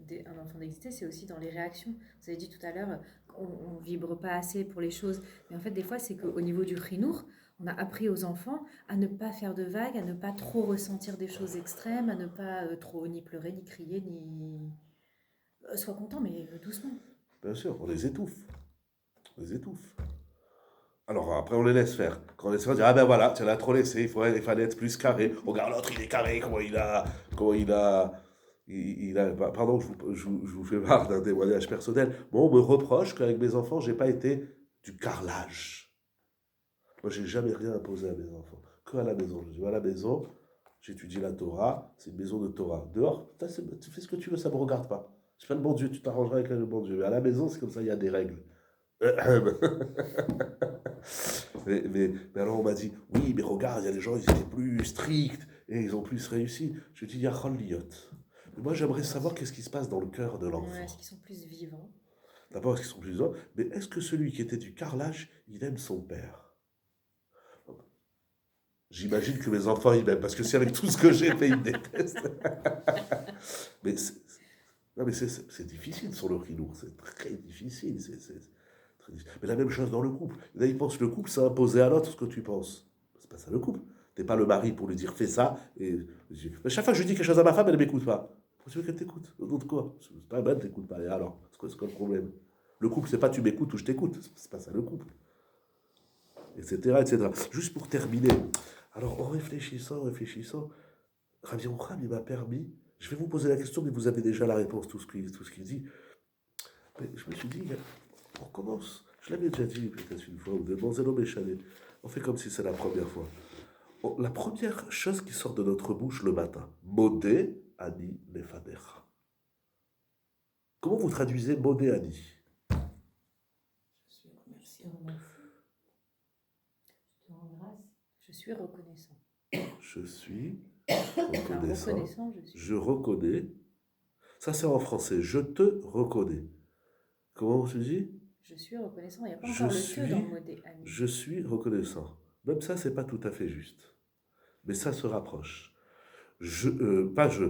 Speaker 3: un enfant d'exister, c'est aussi dans les réactions. Vous avez dit tout à l'heure, on ne vibre pas assez pour les choses. Mais en fait, des fois, c'est qu'au niveau du chinour, on a appris aux enfants à ne pas faire de vagues, à ne pas trop ressentir des choses extrêmes, à ne pas trop ni pleurer, ni crier, ni... Sois content, mais doucement.
Speaker 1: Bien sûr, on les étouffe. On les étouffe. Alors après, on les laisse faire. Quand on laisse faire, on dit, ah ben voilà, tu l'as trop laissé, il fallait être plus carré. Regarde l'autre, il est carré, comment il a... Pardon, je vous fais part d'un témoignage personnel. Moi, on me reproche qu'avec mes enfants, j'ai pas été du carrelage. Moi, j'ai jamais rien imposé à mes enfants. Que à la maison. Je dis, à la maison, j'étudie la Torah, c'est une maison de Torah. Dehors, tu fais ce que tu veux, ça me regarde pas. Je fais le bon Dieu, tu t'arrangeras avec le bon Dieu. Mais à la maison, c'est comme ça, il y a des règles. mais alors on m'a dit, oui, mais regarde, il y a des gens, ils étaient plus stricts et ils ont plus réussi. Je dis, Yachol Liot. Mais moi, j'aimerais savoir qu'est-ce qui se passe dans le cœur de l'enfant.
Speaker 3: Est-ce qu'ils sont plus vivants?
Speaker 1: D'abord, est-ce qu'ils sont plus vivants? Mais est-ce que celui qui était du carrelage, il aime son père? J'imagine que mes enfants, ils m'aiment, parce que c'est avec tout ce que j'ai fait, ils me détestent. mais c'est difficile sur le chinour, c'est très difficile. Mais la même chose dans le couple. Là, ils pensent que le couple, c'est imposer à l'autre ce que tu penses. C'est pas ça le couple. T'es pas le mari pour lui dire fais ça. Mais chaque fois que je dis quelque chose à ma femme, elle ne m'écoute pas. Pourquoi tu veux qu'elle t'écoute? D'autre quoi? C'est pas elle t'écoute pas. Et alors, c'est quoi le problème? Le couple, c'est pas tu m'écoutes ou je t'écoute. C'est pas ça le couple. etc., etc. Juste pour terminer, alors en réfléchissant, Rabbi Yochanan, il m'a permis, je vais vous poser la question, mais vous avez déjà la réponse, tout ce qu'il dit. Mais je me suis dit, on commence, je l'avais déjà dit peut-être une fois ou deux, Manzelo Béchalet, on fait comme si c'est la première fois. La première chose qui sort de notre bouche le matin, Modé Ani Lefadecha. Comment vous traduisez Modé Ani?
Speaker 5: Je suis remercié. Je te rends grâce.
Speaker 3: Je suis reconnaissant.
Speaker 1: Je suis
Speaker 3: Enfin,
Speaker 1: reconnaissant.
Speaker 3: reconnaissant, je suis.
Speaker 1: Je reconnais. Ça, c'est en français. Je te reconnais. Comment on se dit?
Speaker 3: Je suis reconnaissant. Il n'y a pas
Speaker 1: Je
Speaker 3: encore le
Speaker 1: suis-
Speaker 3: que dans le mot des amis.
Speaker 1: Je suis reconnaissant. Même ça, c'est pas tout à fait juste. Mais ça se rapproche. Pas je.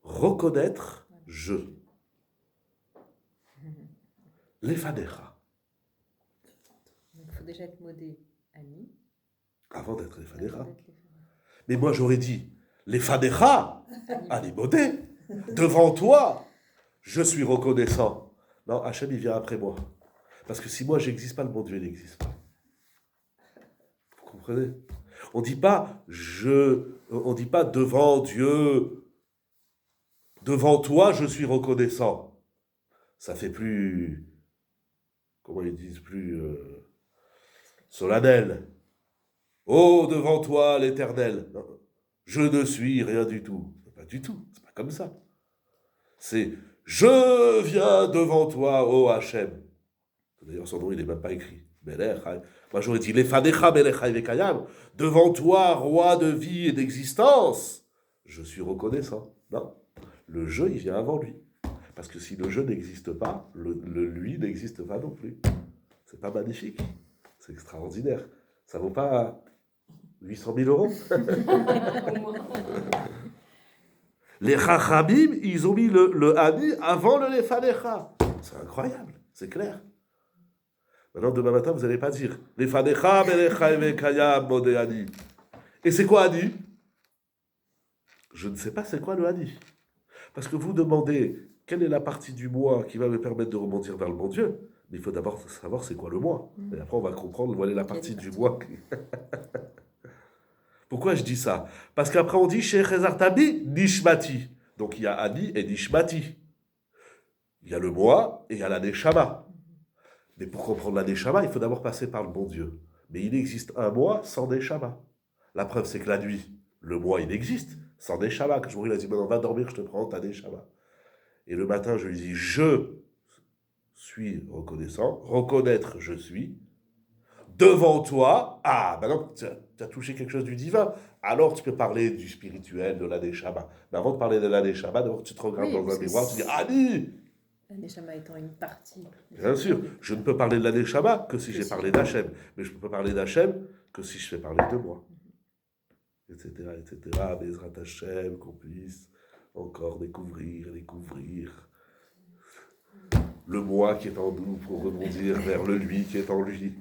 Speaker 1: Reconnaître, je. Lefadecha.
Speaker 3: Donc il faut déjà être modé ami.
Speaker 1: Avant d'être Lefadecha.
Speaker 3: avant d'être les
Speaker 1: Mais moi, j'aurais dit Lefadecha. Ani modé. Devant toi, je suis reconnaissant. Non, Hachem, il vient après moi. Parce que si moi, j'existe pas, le bon Dieu, il n'existe pas. Vous comprenez? On dit pas devant Dieu, devant toi, je suis reconnaissant. Ça fait plus, comment ils disent, plus solennel. Oh, devant toi, l'Éternel. Non, je ne suis rien du tout. Pas du tout, c'est pas comme ça. C'est je viens devant toi, ô Hachem. D'ailleurs, son nom, il n'est même pas écrit. Moi, j'aurais dit Lefadecha Melech Vekayam. Devant toi, roi de vie et d'existence, je suis reconnaissant. Non, le je, il vient avant lui. Parce que si le je n'existe pas, le lui n'existe pas non plus. C'est pas magnifique. C'est extraordinaire. Ça vaut pas 800 000 euros.
Speaker 5: Au moins.
Speaker 1: Les Chachamim, ils ont mis le Ani avant le Lefadecha. C'est incroyable, c'est clair. Maintenant, demain matin, vous n'allez pas dire Lefadecha Melech Vekayam Modé Ani. Et c'est quoi Ani? Je ne sais pas c'est quoi le Ani. Parce que vous demandez quelle est la partie du moi qui va me permettre de rebondir vers le bon Dieu. Mais il faut d'abord savoir c'est quoi le moi. Et après, on va comprendre voilà la partie du moi. Pourquoi je dis ça? Parce qu'après, on dit chez Chezartabi, Nishmati. Donc il y a Ani et Nishmati. Il y a le moi et il y a la Neshama. Mais pour comprendre la Neshama, il faut d'abord passer par le bon Dieu. Mais il existe un moi sans Neshama. La preuve, c'est que la nuit, le moi, il existe sans Neshama. Quand je il a dit, maintenant, va dormir, je te prends ta Neshama. Et le matin, je lui dis, je suis reconnaissant. Reconnaître, je suis. Devant toi, maintenant, tu as touché quelque chose du divin. Alors, tu peux parler du spirituel, de la Neshama. Mais avant de parler de la Neshama, d'abord, tu te regardes
Speaker 3: Oui,
Speaker 1: dans un
Speaker 3: parce que
Speaker 1: miroir, tu dis, Ani!
Speaker 3: La Neshama étant une partie.
Speaker 1: Bien sûr, je ne peux parler de la Neshama que si j'ai parlé d'Hachem. Mais je ne peux parler d'Hachem que si je fais parler de moi. Etc., etc. Bezrat Hachem, qu'on puisse encore découvrir le moi qui est en nous pour rebondir vers le lui qui est en lui.